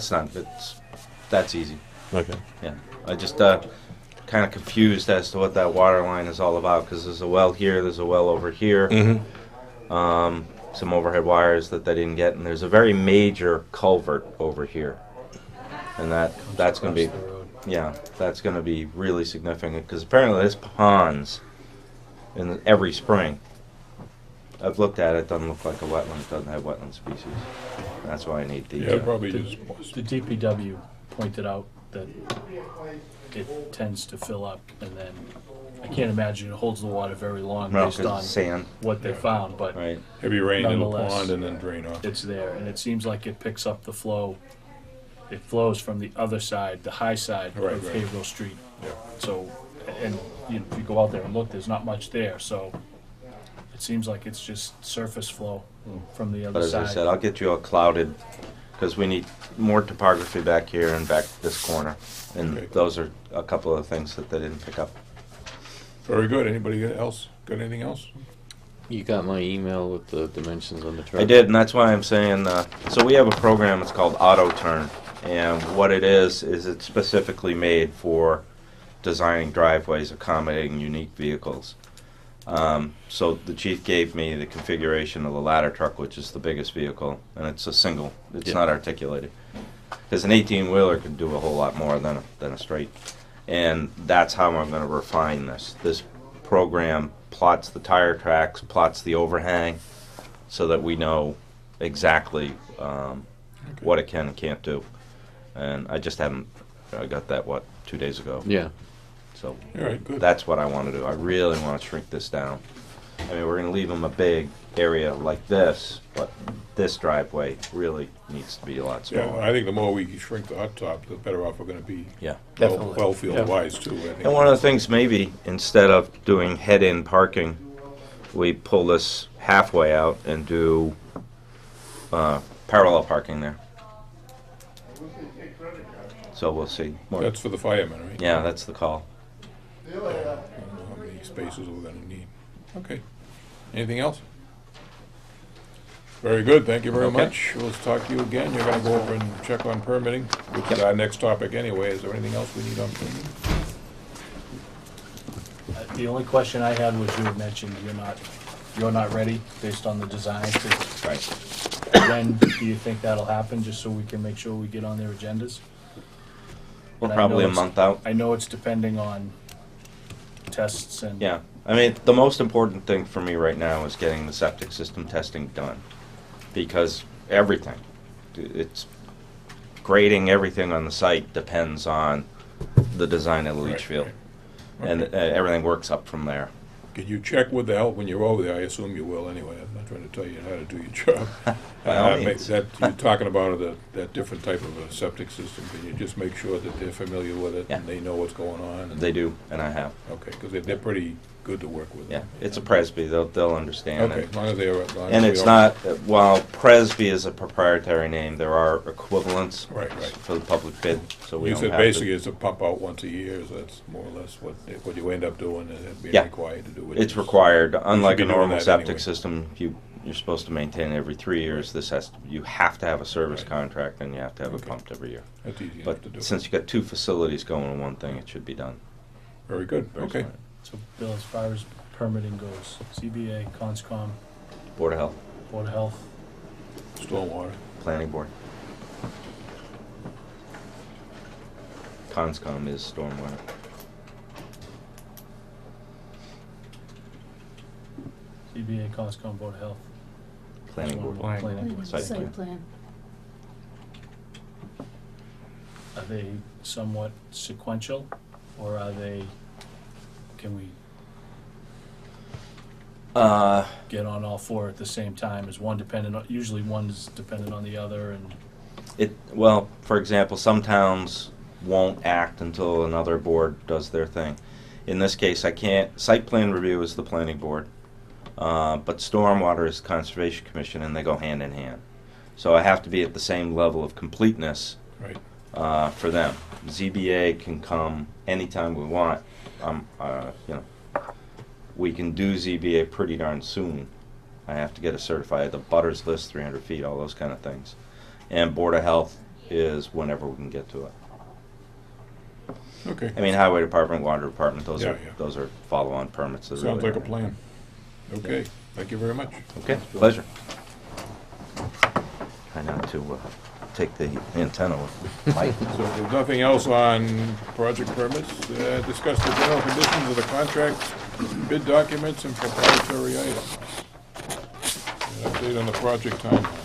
that's easy. Okay. Yeah, I just kind of confused as to what that water line is all about, because there's a well here, there's a well over here, some overhead wires that they didn't get, and there's a very major culvert over here, and that's going to be, that's going to be really significant, because apparently there's ponds in every spring. I've looked at it, doesn't look like a wetland, it doesn't have wetland species. That's why I need the. Yeah, probably The just. DPW pointed out that it tends to fill up, and then I can't imagine it holds the water very long No, based 'cause on it's sand. what they found, but Right. Heavy rain in the Nonetheless, pond and then drain off. it's there, and it seems like it picks up the flow. It flows from the other side, the high side Right, of right. Haverhill Street. Yeah. So, and if you go out there and look, there's not much there, so it seems like it's just surface flow from the But other as side. I said, I'll get you all clouded, because we need more topography back here and back this corner. And Okay. those are a couple of things that they didn't pick up. Very good. Anybody else? Got anything else? You got my email with the dimensions on the truck? I did, and that's why I'm saying, so we have a program, it's called Auto Turn. And what it is it's specifically made for designing driveways, accommodating unique vehicles. So the chief gave me the configuration of the ladder truck, which is the biggest vehicle, and it's a single. It's not articulated. Because an 18-wheeler could do a whole lot more than a straight. And that's how I'm going to refine this. This program plots the tire tracks, plots the overhang, so that we know exactly what it can and can't do. And I just haven't, I got that, 2 days ago. Yeah. So All right, good. that's what I want to do. I really want to shrink this down. I mean, we're going to leave them a big area like this, but this driveway really needs to be a lot Yeah, smaller. I think the more we shrink the hot top, the better off we're gonna be. Yeah. Definitely. Well-field wise too, I think. And one of the things, maybe, instead of doing head-in parking, we pull this halfway out and do parallel parking there. So we'll see. That's for the firemen, right? Yeah, that's the call. I don't know how many spaces we're gonna need. Okay. Anything else? Very good, thank you very Okay. much. We'll talk to you again. You're gonna go over and check on permitting, which is our next topic anyway. Is there anything else we need on permitting? The only question I had was you had mentioned you're not ready based on the design to. Right. When do you think that'll happen, just so we can make sure we get on their agendas? We're And I probably know a it's- month out. I know it's depending on tests and. Yeah, I mean, the most important thing for me right now is getting the septic system testing done. Because everything, it's grading everything on the site depends on the design of the leach Right, field. right. And Okay. everything works up from there. Can you check with the health when you're over there? I assume you will anyway. I'm not trying to tell you how to do your job. By all ma- means. That, you're talking about that different type of a septic system. Can you just make sure that they're familiar with it Yeah. and they know what's going on? And They do, and I have. Okay, because they're pretty good to work with. Yeah, it's a Presby. They'll understand Okay, it. as long as they're. And it's not, while Presby is a proprietary name, there are equivalents Right, right. for the public bid, so we You don't said have basically to. it's a pump out once a year, so that's more or less what you end up doing and being Yeah. required to do. It's required, unlike be a doing normal that septic anyway. system, you're supposed to maintain it every 3 years. You have to have a service Right. contract and you have to have it Okay. pumped every year. That's easy enough But to do. since you got two facilities going in one thing, it should be done. Very good, okay. So, Bill, as far as permitting goes, CBA, Conscom, Board of Health, Board of Health, Stormwater. Planning Board. Conscom is stormwater. CBA, Conscom, Board of Health. Planning Board. Planning. Site plan. Are they somewhat sequential, or are they, can we get on all four at the same time? Is one dependent on, usually one's dependent on the other, and Well, for example, some towns won't act until another board does their thing. In this case, I can't, site plan review is the planning board, but stormwater is Conservation Commission, and they go hand in hand. So I have to be at the same level of completeness Right. for them. ZBA can come anytime we want. We can do ZBA pretty darn soon. I have to get it certified, the butters list, 300 feet, all those kind of things. And Board of Health is whenever we can get to it. Okay. I mean, Highway Department, Water Department, those Yeah, are yeah. those are follow-on permits. that Sounds really like a plan. Okay, thank you very much. Okay, pleasure. Try not to take the antenna with Mike. So if there's nothing else on project permits, discuss the general conditions of the contract, bid documents, and proprietary items. An update on the project timeline.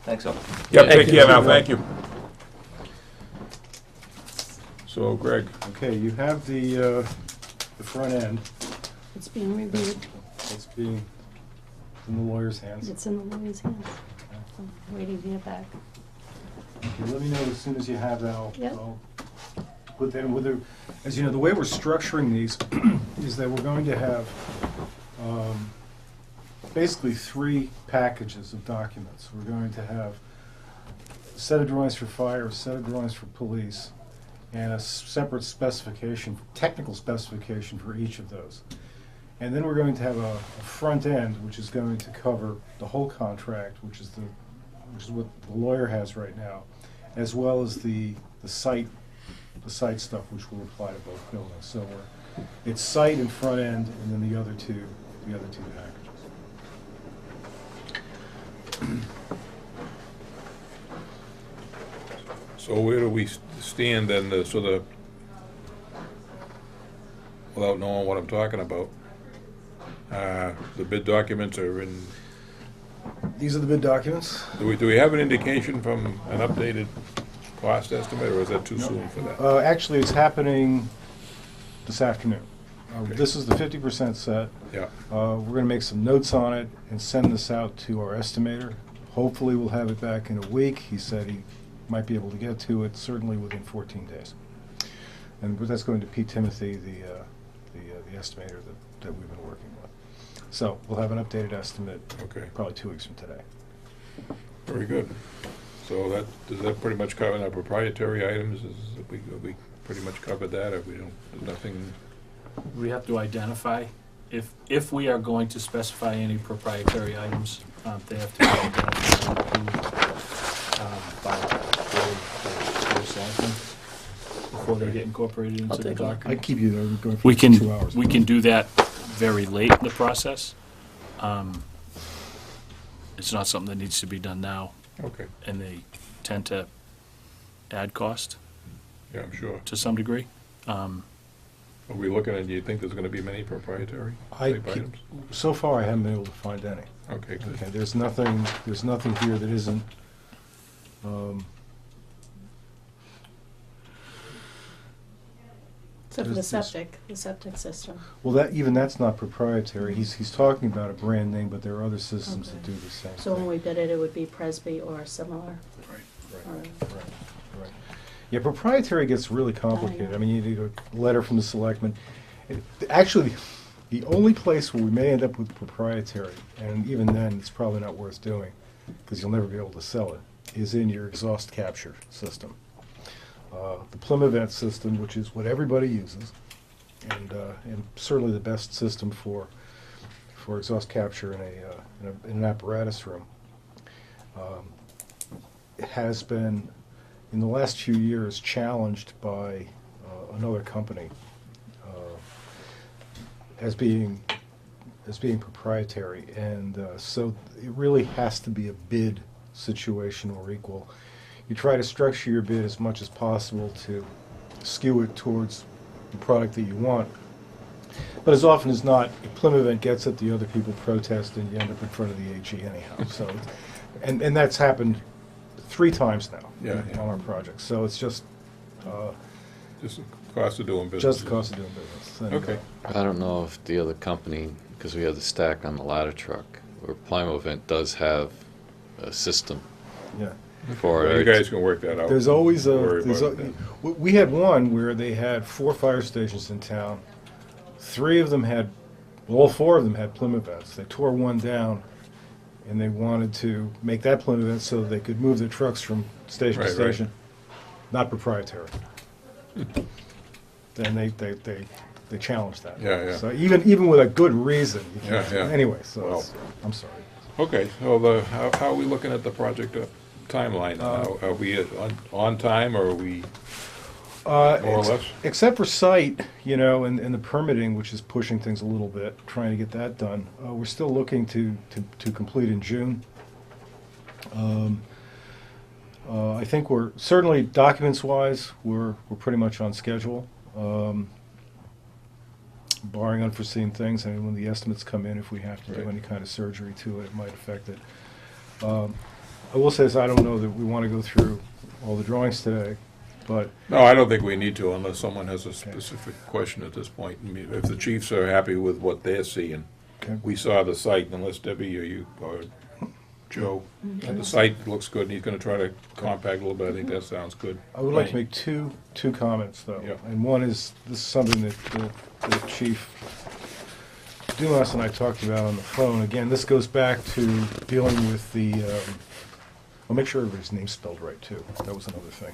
Thanks, Al. Yeah, take care now, thank you. So Greg, Okay, you have the front end. It's being reviewed. It's being in the lawyer's hands. It's in the lawyer's hands. I'm waiting to hear back. Okay, let me know as soon as you have that. Yep. I'll put that in with the, as you know, the way we're structuring these is that we're going to have basically 3 packages of documents. We're going to have a set of drawings for fire, a set of drawings for police, and a separate specification, technical specification for each of those. And then we're going to have a front end, which is going to cover the whole contract, which is what the lawyer has right now, as well as the site stuff, which will apply to both buildings. So it's site and front end, and then the other two packages. so where do we stand then, without knowing what I'm talking about? The bid documents are in, These are the bid documents. do we have an indication from an updated cost estimate, or is that too soon for that? Actually, it's happening this afternoon. Okay. This is the 50% set. Yeah, We're going to make some notes on it and send this out to our estimator. Hopefully, we'll have it back in a week. He said he might be able to get to it certainly within 14 days. And that's going to Pete Timothy, the estimator that we've been working with. So we'll have an updated estimate okay, probably 2 weeks from today. very good. So does that pretty much cover our proprietary items? Have we pretty much covered that, or we don't, nothing? we have to identify, if we are going to specify any proprietary items, they have to be identified and approved by the selectmen before they get incorporated into the I document. keep you there. We're going for We 2 hours. can do that very late in the process. It's not something that needs to be done now, Okay, and they tend to add cost yeah, I'm sure. to some degree. Are we looking at, do you think there's gonna be many proprietary I type keep- items? So far, I haven't been able to find any. Okay, good. Okay, there's nothing here that isn't, So for the There's this- septic system. well, that's not proprietary. He's talking about a brand name, but there are other systems that do the same So when thing. we bid it, it would be Presby or similar? Right. Yeah, proprietary gets really complicated. I mean, you need a letter from the selectmen. Actually, the only place where we may end up with proprietary, and even then, it's probably not worth doing, because you'll never be able to sell it, is in your exhaust capture system. The Plymouth Vent system, which is what everybody uses, and certainly the best system for exhaust capture in an apparatus room, has been, in the last few years, challenged by another company as being proprietary, and so it really has to be a bid situation or equal. You try to structure your bid as much as possible to skew it towards the product that you want. But as often as not, if Plymouth Vent gets it, the other people protest, and you end up in front of the AG anyhow. So, and that's happened 3 times now on our project. So it's just Just the cost of doing business. just the cost of doing business. And, Okay. I don't know if the other company, because we have the stack on the ladder truck, or Plymouth Vent does have a system yeah. for Well, it. you guys can work that out. There's always Don't worry about it we had one where they had 4 fire stations in town. 3 of them had, well, all 4 of them had Plymouth Vents. They tore one down, and they wanted to make that Plymouth Vent so they could move their trucks from station to Right, right. station. Not proprietary. Then they challenged that. Yeah, yeah. So even with a good reason, you can't. Yeah, yeah. Anyway, so Well. I'm sorry. Okay, so how are we looking at the project timeline? Now? Are we on time, or are we more or less? Except for site, and the permitting, which is pushing things a little bit, trying to get that done. We're still looking to complete in June. I think we're, certainly documents-wise, we're pretty much on schedule. Barring unforeseen things, and when the estimates come in, if we have to do Right. any kind of surgery to it, it might affect it. I will say this, I don't know that we want to go through all the drawings today, but No, I don't think we need to unless someone has a specific question at this point. I mean, if the chiefs are happy with what they're seeing, Okay. we saw the site, unless Debbie or you or Joe, and the site looks good, and he's gonna try to compact a little bit. I think that sounds good. I would like to make two comments, though. Yeah. And one is, this is something that the Chief Dumas and I talked about on the phone. Again, this goes back to dealing with the, I'll make sure everybody's name's spelled right, too. That was another thing.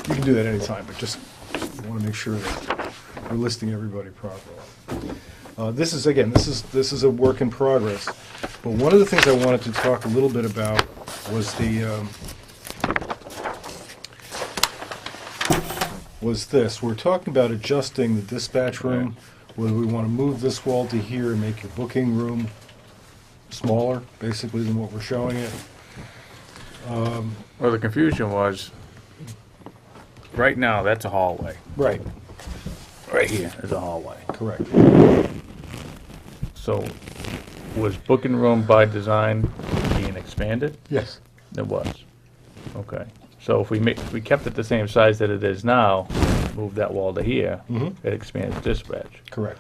You can do that anytime, but just want to make sure that we're listing everybody properly. This is a work in progress. But one of the things I wanted to talk a little bit about was this. We're talking about adjusting the dispatch room, whether we want to move this wall to here and make your booking room smaller, basically, than what we're showing it. Well, the confusion was, right now, that's a hallway. Right, Right here is a hallway. correct. So, was booking room by design being expanded? Yes. It was. Okay. So if we kept it the same size that it is now, moved that wall to here, Mhm. it expands dispatch, Correct.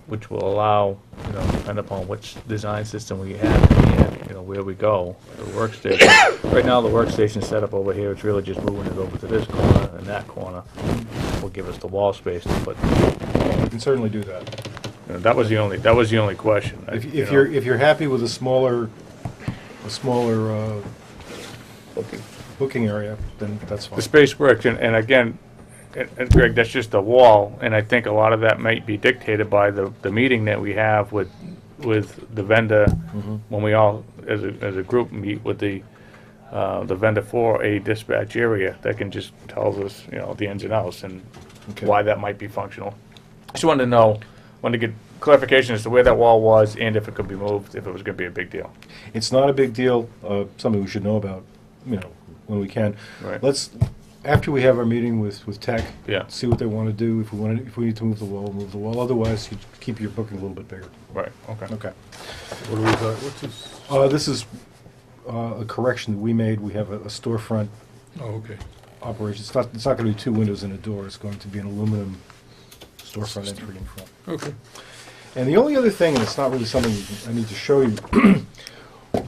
which will allow, depending upon which design system we have, where we go, the workstation. Right now, the workstation's set up over here, it's really just moving it over to this corner and that corner will give us the wall space, but We can certainly do that. that was the only question. If you're happy with a smaller booking area, then that's fine. The space works, and again, and Greg, that's just a wall, and I think a lot of that might be dictated by the meeting that we have with the vendor, when we all, as a group, meet with the vendor for a dispatch area, that can just tells us, the ins and outs, and Okay. why that might be functional. Just wanted to get clarification as to where that wall was, and if it could be moved, if it was gonna be a big deal. It's not a big deal, something we should know about, when we can. Right. Let's after we have our meeting with tech, Yeah. see what they want to do. If we need to move the wall, move the wall. Otherwise, you keep your booking a little bit bigger. Right, okay. Okay. What do we thought, what's this? This is a correction that we made. We have a storefront Oh, okay. operation. It's not going to be 2 windows and a door. It's going to be an aluminum storefront entry in front. Okay. And the only other thing, and it's not really something I need to show you,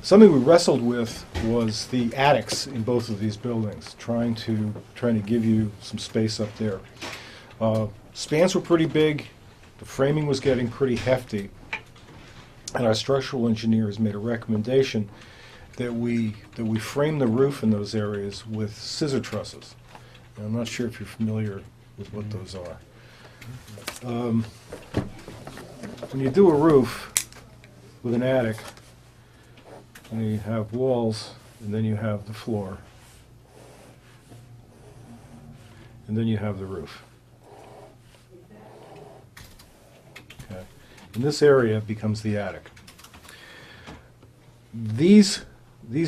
something we wrestled with was the attics in both of these buildings, trying to give you some space up there. Spans were pretty big. The framing was getting pretty hefty. And our structural engineers made a recommendation that we frame the roof in those areas with scissor trusses. And I'm not sure if you're familiar with what those are. When you do a roof with an attic, and you have walls, and then you have the floor, and then you have the roof. Okay. And this area becomes the attic. These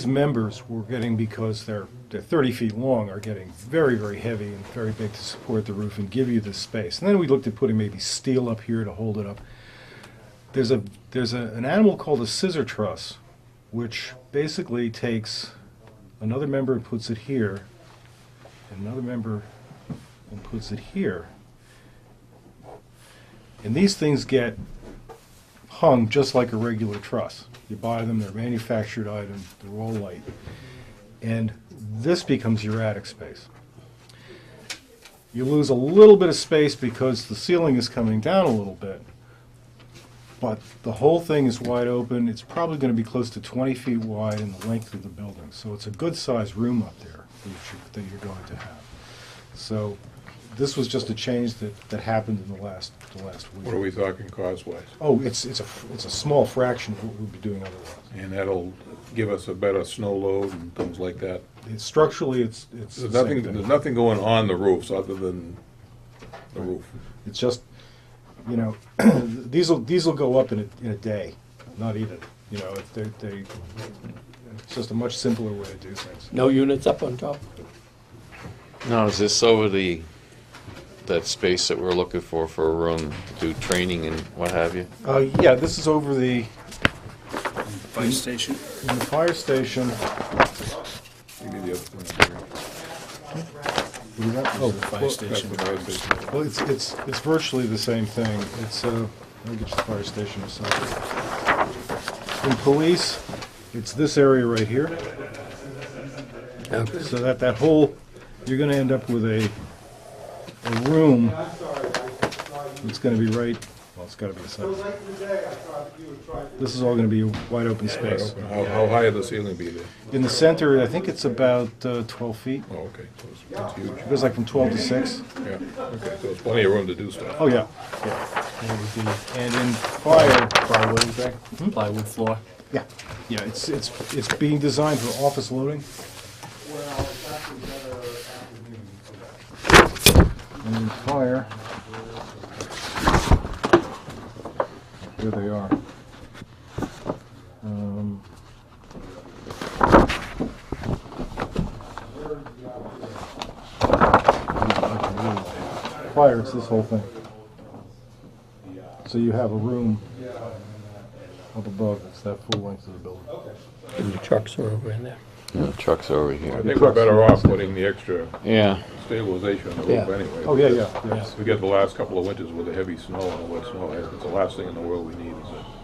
members we're getting, because they're 30 feet long, are getting very, very heavy and very big to support the roof and give you this space. And then we looked at putting maybe steel up here to hold it up. There's an animal called a scissor truss, which basically takes another member and puts it here, and another member and puts it here. And these things get hung just like a regular truss. You buy them, they're manufactured items, they're all light. And this becomes your attic space. You lose a little bit of space because the ceiling is coming down a little bit, but the whole thing is wide open. It's probably going to be close to 20 feet wide in the length of the building. So it's a good sized room up there that you're going to have. So this was just a change that happened in the last week. What are we talking cost-wise? Oh, it's a small fraction of what we'd be doing otherwise. And that'll give us a better snow load and things like that? Structurally, it's There's the same thing. there's nothing going on the roofs other than the roof. It's just, these will go up in a day, not even. If it's just a much simpler way to do things. No units up on top. Now, is this over that space that we're looking for a room to do training and what have you? Yeah, this is over the Fire station. in the fire station. Give me the other one. What is that? Oh, The fire well, station. That's what I was thinking. Well, it's virtually the same thing. It's let me get you the fire station a second. In police, it's this area right here. Okay. So that whole, you're going to end up with a room that's going to be right. Well, it's got to be a second. This is all going to be wide open space. How high will the ceiling be there? In the center, I think it's about 12 feet. Oh, okay, so it's huge. It goes like from 12 to 6. Yeah, okay, so it's plenty of room to do stuff. Oh, yeah. And it would be, and in fire, Plywood, is that? Plywood floor. yeah, it's being designed for office loading. And in fire, here they are. Fire, it's this whole thing. So you have a room up above, it's that full length of the building. And the trucks are over in there. The trucks are over I here. think we're better off putting the extra Yeah. stabilization on the Yeah. roof anyway. Oh, yeah. We get the last couple of winters with the heavy snow and the wet snow, it's the last thing in the world we need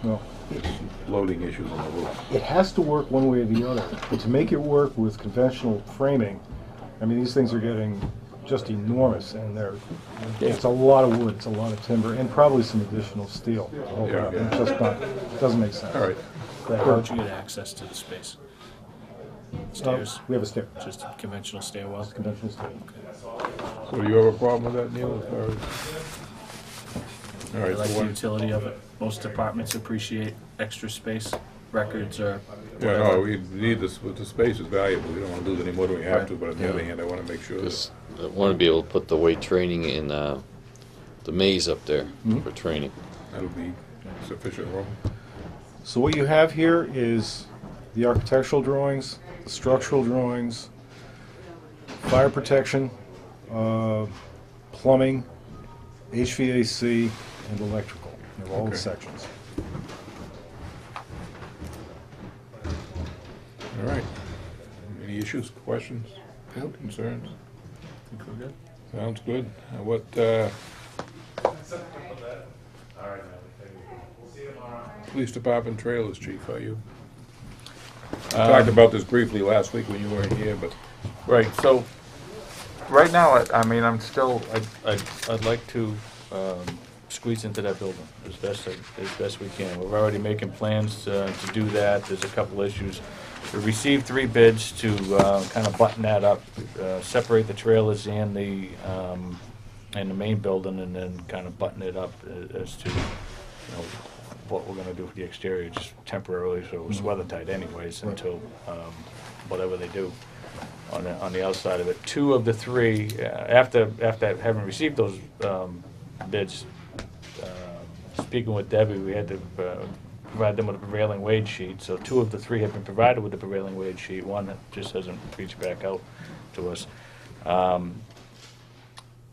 No. is loading issues on the roof. It has to work one way or the other. But to make it work with conventional framing, I mean, these things are getting just enormous, and it's a lot of wood, it's a lot of timber, and probably some additional steel to hold it up. Yeah. It's just not, it doesn't make sense. All right, How'd you get access to the space? Stairs? We have a stair, Just a conventional stairwell? conventional stair. so do you have a problem with that, Neil, as far as? All I right, like so the one, utility of it. Most departments appreciate extra space, records or yeah, whatever. no, we need this, the space is valuable, we don't wanna lose any more than we have to, but on the other hand, I wanna make sure that, Just want to be able to put the weight training in the maze up there for training. that'll be sufficient room. So what you have here is the architectural drawings, the structural drawings fire protection, plumbing, HVAC, and electrical. They're all the Okay. sections. All right. Any issues, questions, concerns? Think we're good? Sounds good. What, police department trailers, chief, are you? We talked about this briefly last week when you weren't here, but Right, so, right now, I mean, I'm still, I'd like to squeeze into that building as best we can. We're already making plans to do that. There's a couple issues. We received 3 bids to kind of button that up, separate the trailers and the main building, and then kind of button it up as to, what we're gonna do for the exterior, just temporarily, so it was weather tight anyways, until whatever they do on the outside of it. 2 of the 3, after having received those bids, speaking with Debbie, we had to provide them with a prevailing wage sheet. So 2 of the 3 have been provided with the prevailing wage sheet. One that just hasn't reached back out to us.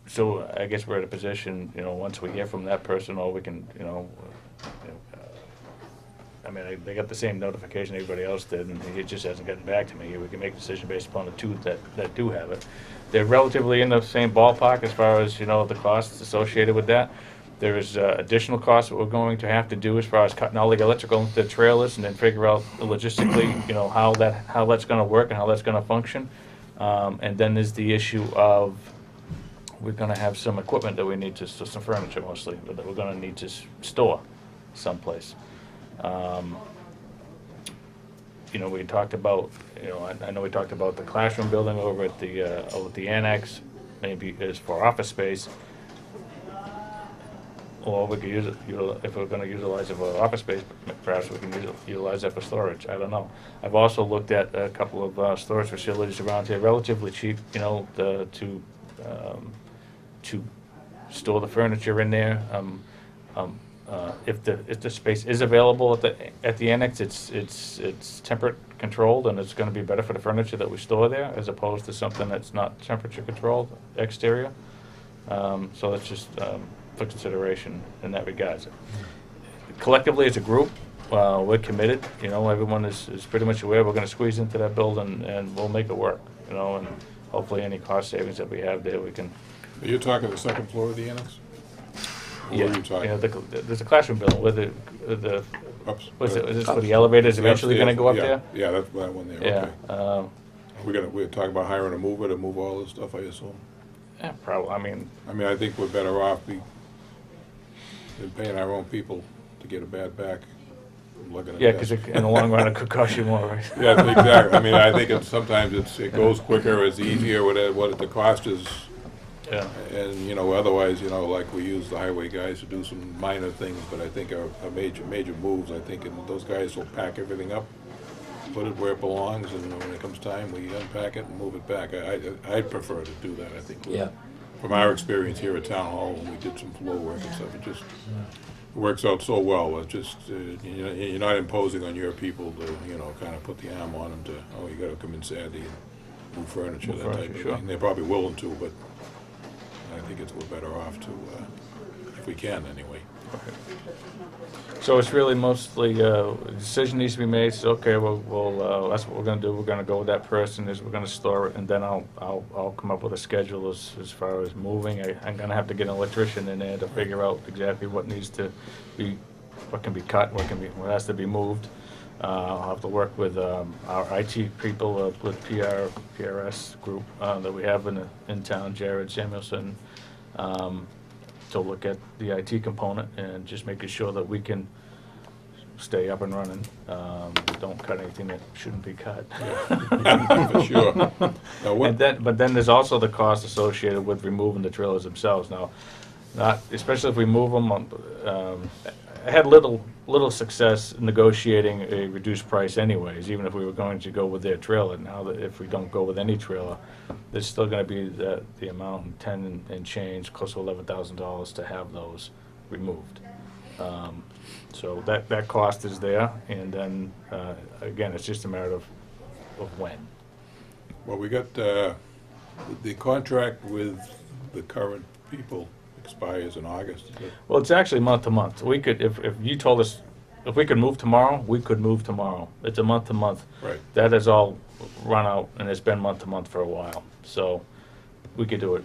So I guess we're at a position, once we hear from that person, or we can, I mean, they got the same notification everybody else did, and it just hasn't gotten back to me. We can make a decision based upon the 2 that do have it. They're relatively in the same ballpark as far as, the costs associated with that. There is additional costs that we're going to have to do as far as cutting all the electrical into the trailers, and then figure out logistically, how that's going to work and how that's going to function. And then there's the issue of, we're going to have some equipment that we need to, some furniture mostly, that we're going to need to store someplace. We talked about, I know we talked about the classroom building over at the annex, maybe as for office space. Or we could use it, if we're gonna utilize it for office space, perhaps we can utilize that for storage, I don't know. I've also looked at a couple of storage facilities around here, relatively cheap, to store the furniture in there. If the space is available at the annex, it's temperature controlled, and it's gonna be better for the furniture that we store there, as opposed to something that's not temperature controlled exterior. So that's just for consideration in that regard. Collectively, as a group, we're committed. Everyone is pretty much aware we're gonna squeeze into that building, and we'll make it work. And hopefully any cost savings that we have there, we can. are you talking the second floor of the annex? Or where are you talking? There's a classroom building with the Ups- is this for the elevators eventually gonna go up Yeah, there? Yeah, that's that one there, Yeah, okay. We're talking about hiring a mover to move all this stuff, I assume? yeah, probably, I mean, I think we're better off than paying our own people to get a bad back. I'm looking at yeah, that. because in the long run, it could cost you more, right? Yeah, exactly. I mean, I think sometimes it goes quicker, it's easier, what the cost is. Yeah. And, otherwise, like we use the highway guys to do some minor things, but I think our major moves, I think, and those guys will pack everything up, put it where it belongs, and when it comes time, we unpack it and move it back. I'd prefer to do that, I think. Yeah. From our experience here at Town Hall, when we did some floor work and stuff, it just works out so well. It's just, you're not imposing on your people to, kind of put the arm on them to, you gotta come in Saturday and move furniture, that type of sure. thing. They're probably willing to, but I think we're better off to, if we can, anyway. So it's really mostly, a decision needs to be made, so, okay, that's what we're gonna do, we're gonna go with that person, we're gonna store it, and then I'll come up with a schedule as far as moving. I'm gonna have to get an electrician in there to figure out exactly what needs to be, what can be cut, what has to be moved. I'll have to work with, our IT people, with PRS group, that we have in town, Jared Samuelson, to look at the IT component and just making sure that we can stay up and running. Don't cut anything that shouldn't be cut. For sure. Now, what, But then there's also the cost associated with removing the trailers themselves. Now, especially if we move them, I had little success negotiating a reduced price anyways, even if we were going to go with their trailer. Now that if we don't go with any trailer, there's still gonna be the amount, 10 and change, close to $11,000 to have those removed. So that cost is there, and then, again, it's just a matter of when. well, we got, The contract with the current people expires in August. Is it? Well, it's actually month to month. We could, if you told us, if we could move tomorrow, we could move tomorrow. It's a month to month. Right. That is all run out, and it's been month to month for a while. So we could do it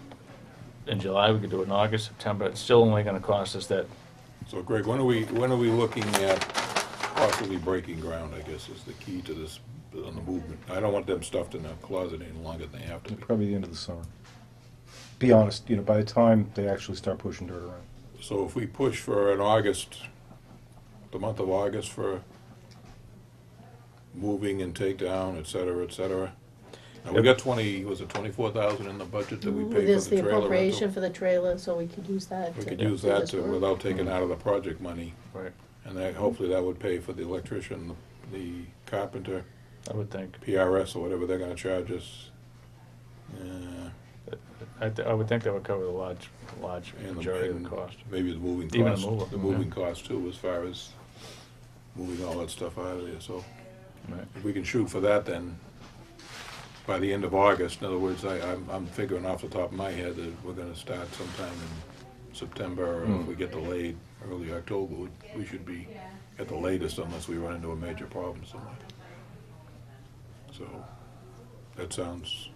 in July, we could do it in August, September. It's still only gonna cost us that. So Greg, when are we looking at possibly breaking ground, I guess, is the key to this, on the movement? I don't want them stuffed in a closet any longer than they have to be. Probably the end of the summer. Be honest, by the time they actually start pushing dirt around. So if we push for an August, the month of August for moving and takedown, et cetera. Now, we got 24,000 in the budget that we paid for There's the the trailer appropriation rental? for the trailer, so we could use that. We to could do use that this to, work. without taking out of the project money, Right. and that, hopefully that would pay for the electrician, the carpenter, I would think. PRS or whatever they're gonna charge us. I would think that would cover the large And majority of and the cost. maybe the moving Even cost, the mover, the moving cost too, as far as moving all that stuff out of there, so. Right. If we can shoot for that, then by the end of August, in other words, I'm figuring off the top of my head that we're gonna start sometime in September, or if we get delayed early October, we should be at the latest unless we run into a major problem somewhere. So, that sounds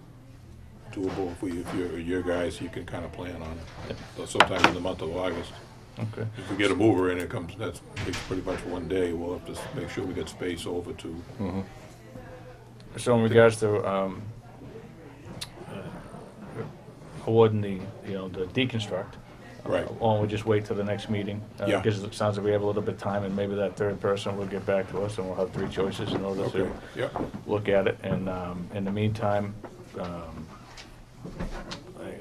doable. If you're your guys, you can kinda plan on it, sometime in the month of August. Okay. If we get a mover in, it comes, that's pretty much one day, we'll have to make sure we get space over to. So in regards to awarding the deconstruct, Right. why don't we just wait till the next meeting? Yeah. Because it sounds like we have a little bit of time, and maybe that third person will get back to us, and we'll have three choices in order Okay, to yeah, look at it. And in the meantime,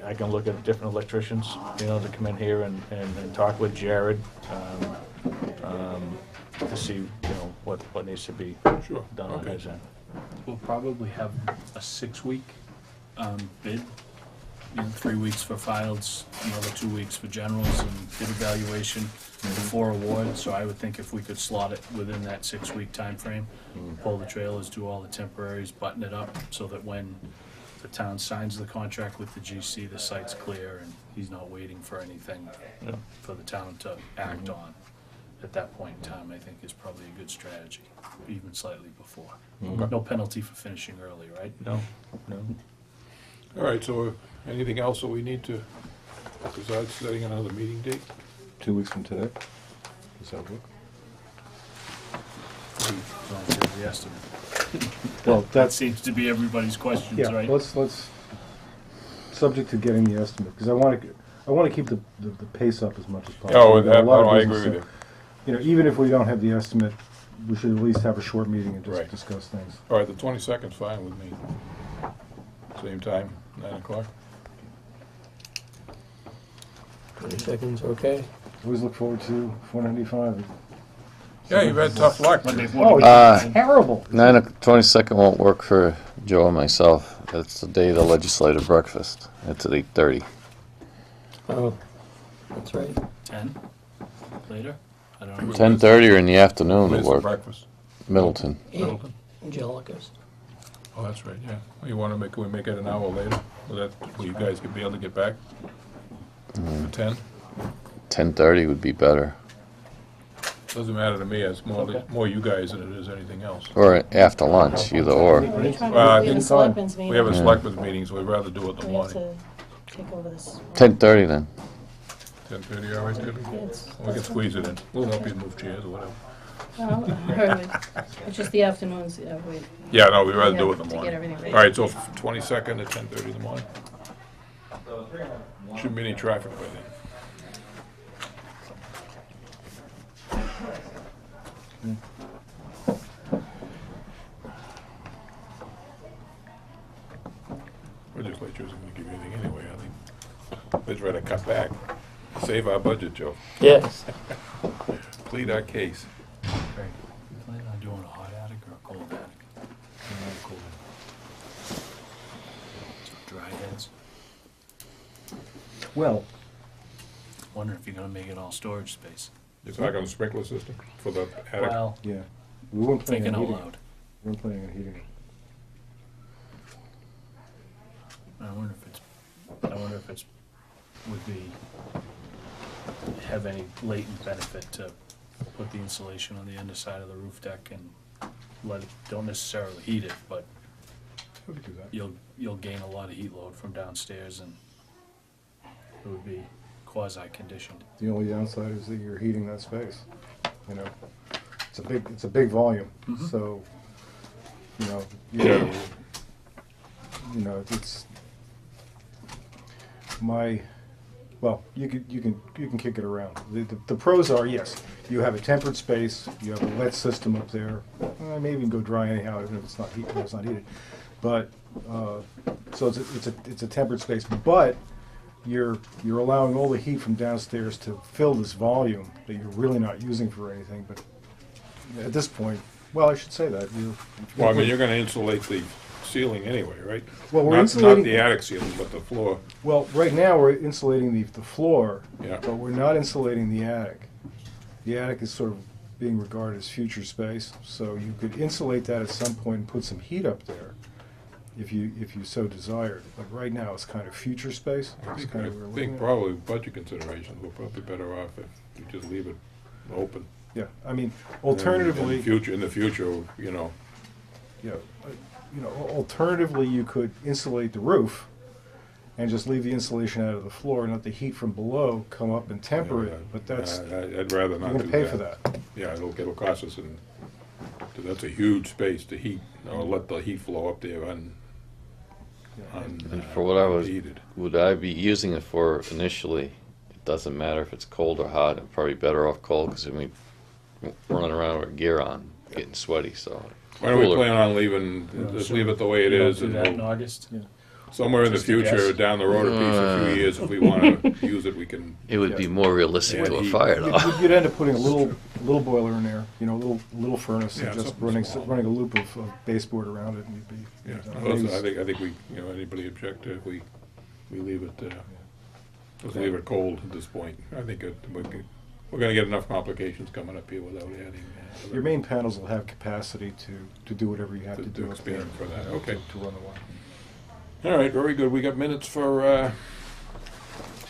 I can look at different electricians, to come in here and talk with Jared to see, what needs to be sure, done on okay. his end. We'll probably have a 6-week bid, 3 weeks for files, another 2 weeks for generals and bid evaluation before award. So I would think if we could slot it within that 6-week timeframe, pull the trailers, do all the temporaries, button it up, so that when the town signs the contract with the GC, the site's clear and he's not waiting for anything for the town to act on. At that point in time, I think is probably a good strategy, even slightly before. No penalty for finishing early, right? No. All right, so anything else that we need to, besides setting another meeting date? 2 weeks from today. Does that work? The estimate. Well, That that's, seems to be everybody's questions, yeah, right? let's, subject to getting the estimate, because I want to keep the pace up as much as possible. Oh, We've got a lot of I business, agree with so, you. even if we don't have the estimate, we should at least have a short meeting and just Right. discuss things. All right, the 22nd's fine with me. Same time, 9 o'clock. 20 seconds, okay? Always look forward to 495. Yeah, you've had tough luck. Oh, it's terrible. 22nd won't work for Joe and myself. It's the day of the legislative breakfast. It's at 8:30. Oh, that's right. 10 later? I don't know. 10:30 or in the afternoon Where's would the work. breakfast? Middleton. Angelica's. Oh, that's right, yeah. Well, you wanna can we make it an hour later? Will you guys be able to get back? For 10? 10:30 would be better. Doesn't matter to me, it's Okay. more you guys than it is anything else. Or after lunch, either or. We're trying to, Well, I we have a think selectmen's meeting. We have a Yeah. selectmen's meeting, so we'd rather do it in the We have morning. to take over this. 10:30 then. 10:30, all right, Debbie? It's- We can squeeze it in. We'll help you move chairs or whatever. It's just the afternoons, Yeah, no, we'd rather do it in to the get morning. everything ready. All right, so 22nd at 10:30 in the morning. Shouldn't be any traffic by then. Legislature isn't gonna give you anything anyway, I think. Let's try to cut back. Save our budget, Joe. Yes. Plead our case. You plan on doing a hot attic or a cold attic? Cold. So dry heads. Well, Wondering if you're gonna make it all storage space. You're talking on the sprinkler system for the attic? Well, yeah, we weren't planning thinking on out heating. loud. We weren't planning on heating it. I wonder if it's would be, have any latent benefit to put the insulation on the underside of the roof deck and let it, don't necessarily heat it, but We could do that. you'll gain a lot of heat load from downstairs, and it would be quasi-conditioned. The only downside is that you're heating that space, you know. It's a big volume, so, you know, Yeah. you know, it's my, well, you can kick it around. The pros are, yes, you have a tempered space, you have a wet system up there, maybe even go dry anyhow, even if it's not heated. But, so it's a tempered space, but you're allowing all the heat from downstairs to fill this volume that you're really not using for anything, but at this point, well, I should say that. Well, I mean, you're gonna insulate the ceiling anyway, right? Well, we're Not insulating. the attic ceiling, but the floor. Well, right now, we're insulating the floor, Yeah. but we're not insulating the attic. The attic is sort of being regarded as future space, so you could insulate that at some point and put some heat up there, if you so desired. But right now, it's kind of future space. I It's think, kind I of what we're think looking at. probably budget considerations, we're probably better off if we just leave it open. Yeah, I mean, In alternatively, the future, you know, you know, alternatively, you could insulate the roof and just leave the insulation out of the floor and let the heat from below come up and temper Yeah, it. But that's, I'd rather you're not gonna do pay for that. Yeah, it'll cost us, and that's a huge space to heat, or let the heat flow up there And for what I was, unheated. would I be using it for initially? It doesn't matter if it's cold or hot. I'm probably better off cold because we running around with gear on, getting sweaty. So Why don't we cooler. plan on leaving, just leave it the way it You don't is, do and that in we'll, August? somewhere in the Just a future, guess. down the road, a few years, if we wanna use it, we can. It would be more realistic to a Yeah, fire though. You'd end up putting a little boiler in there, you know, a little furnace, Yeah, and just something running small. a loop of baseboard around it, and you'd be. Yeah, you know, I think we, you know, anybody object if we leave it, let's leave it cold at this point. I think we're gonna get enough complications coming up here without adding. Your main panels will have capacity to do whatever you have to To do up there. expand for that, okay. To run the wire. All right, very good. We got minutes for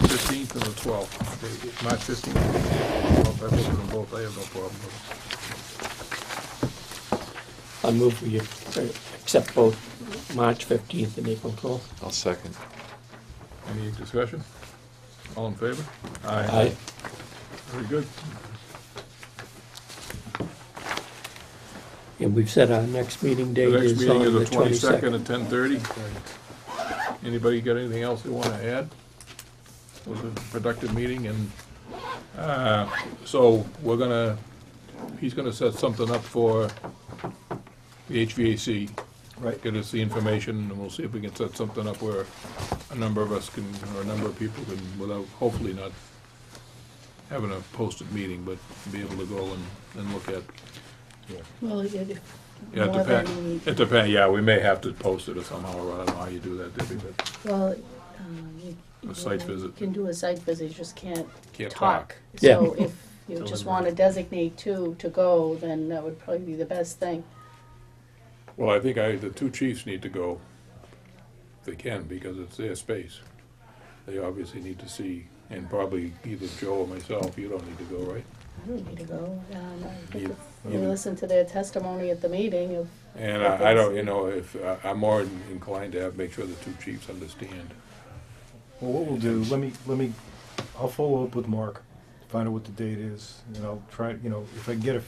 15th and the 12th. March 15th. I've looked at them both. I have no problem with I move we accept both March 15th and April 12th. I'll second. them. Any discussion? All in favor? Aye. Very good. And we've set our next meeting The date next is meeting on is the the 22nd 22nd. at 10:30. Anybody got anything else they want to add? It was a productive meeting, and so he's gonna set something up for the HVAC. Right. Get us the information, and we'll see if we can set something up where a number of us can, or a number of people can, without, hopefully not having a posted meeting, but be able to go and look at. Well, Yeah, it more depends. than, It depends, yeah, we may have to post it somehow, or I don't know how you do that, Debbie, but well, A site visit. You can do a site visit, you just can't can't talk. talk. Yeah. So if you just want to designate two to go, then that would probably be the best thing. Well, I think the two chiefs need to go, if they can, because it's their space. They obviously need to see, and probably either Joe or myself, you don't need to go, right? I don't need to go. I think You- if you listen to their testimony at the meeting of. And what I they don't, see. you know, if, I'm more inclined to make sure the two chiefs understand. Well, what we'll do, I'll follow up with Mark, find out what the date is, and I'll try, you know, if I can get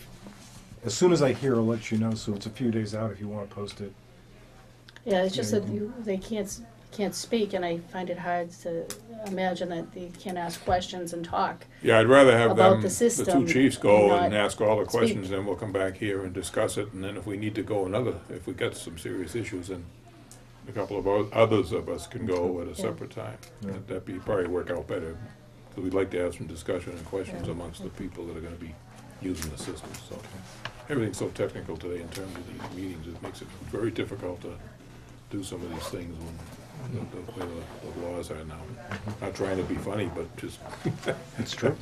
as soon as I hear, I'll let you know, so it's a few days out if you want to post it. Yeah, it's just Yeah, that they can't speak, and I find it hard to imagine that they can ask questions and talk. Yeah, I'd rather have About them, the the system two chiefs go and and not ask all the speak. questions, then we'll come back here and discuss it, and then if we need to go if we got some serious issues, then a couple of others of us can go at a separate time. Yeah. That'd be, probably work out better, because we'd like to have some discussion and questions Yeah. amongst the people that are gonna be using the system, so. Everything's so technical today in terms of these meetings, it makes it very difficult to do some of these things when the way the laws are now. Not trying to be funny, but just It's true.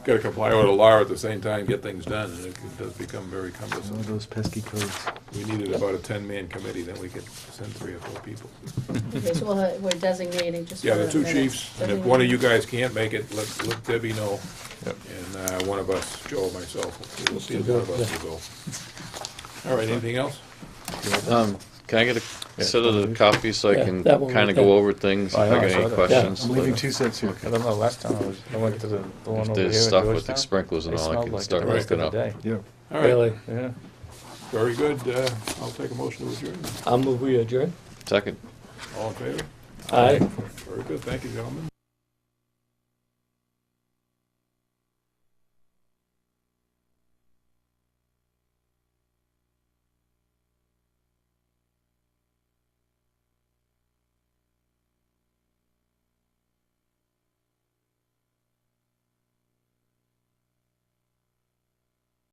gotta comply with the law at the same time, get things done, and it does become very One cumbersome. of those pesky codes. We needed about a 10-man committee, then we could send 3 or 4 people. Okay, so we're designating just for Yeah, the 2 minutes. chiefs, and if one of you guys can't make it, let Debbie know. And one of us, Joe or myself, we'll see if one of us will go. All right, anything else? Can I get a set of the copies so I Yeah, can that one kind of right go there. over things if I I know, got I saw any that. questions? I'm leaving but 2 cents here. I don't know, last time I went to the one If over here in there's stuff with the Georgetown. sprinklers and They all, I smelled can like start the rest looking of the up. day. Yeah. All right, Really? Yeah. very good. I'll take a motion to adjourn. I'll move we adjourn. Second. All in favor? Aye. Very good, thank you, gentlemen.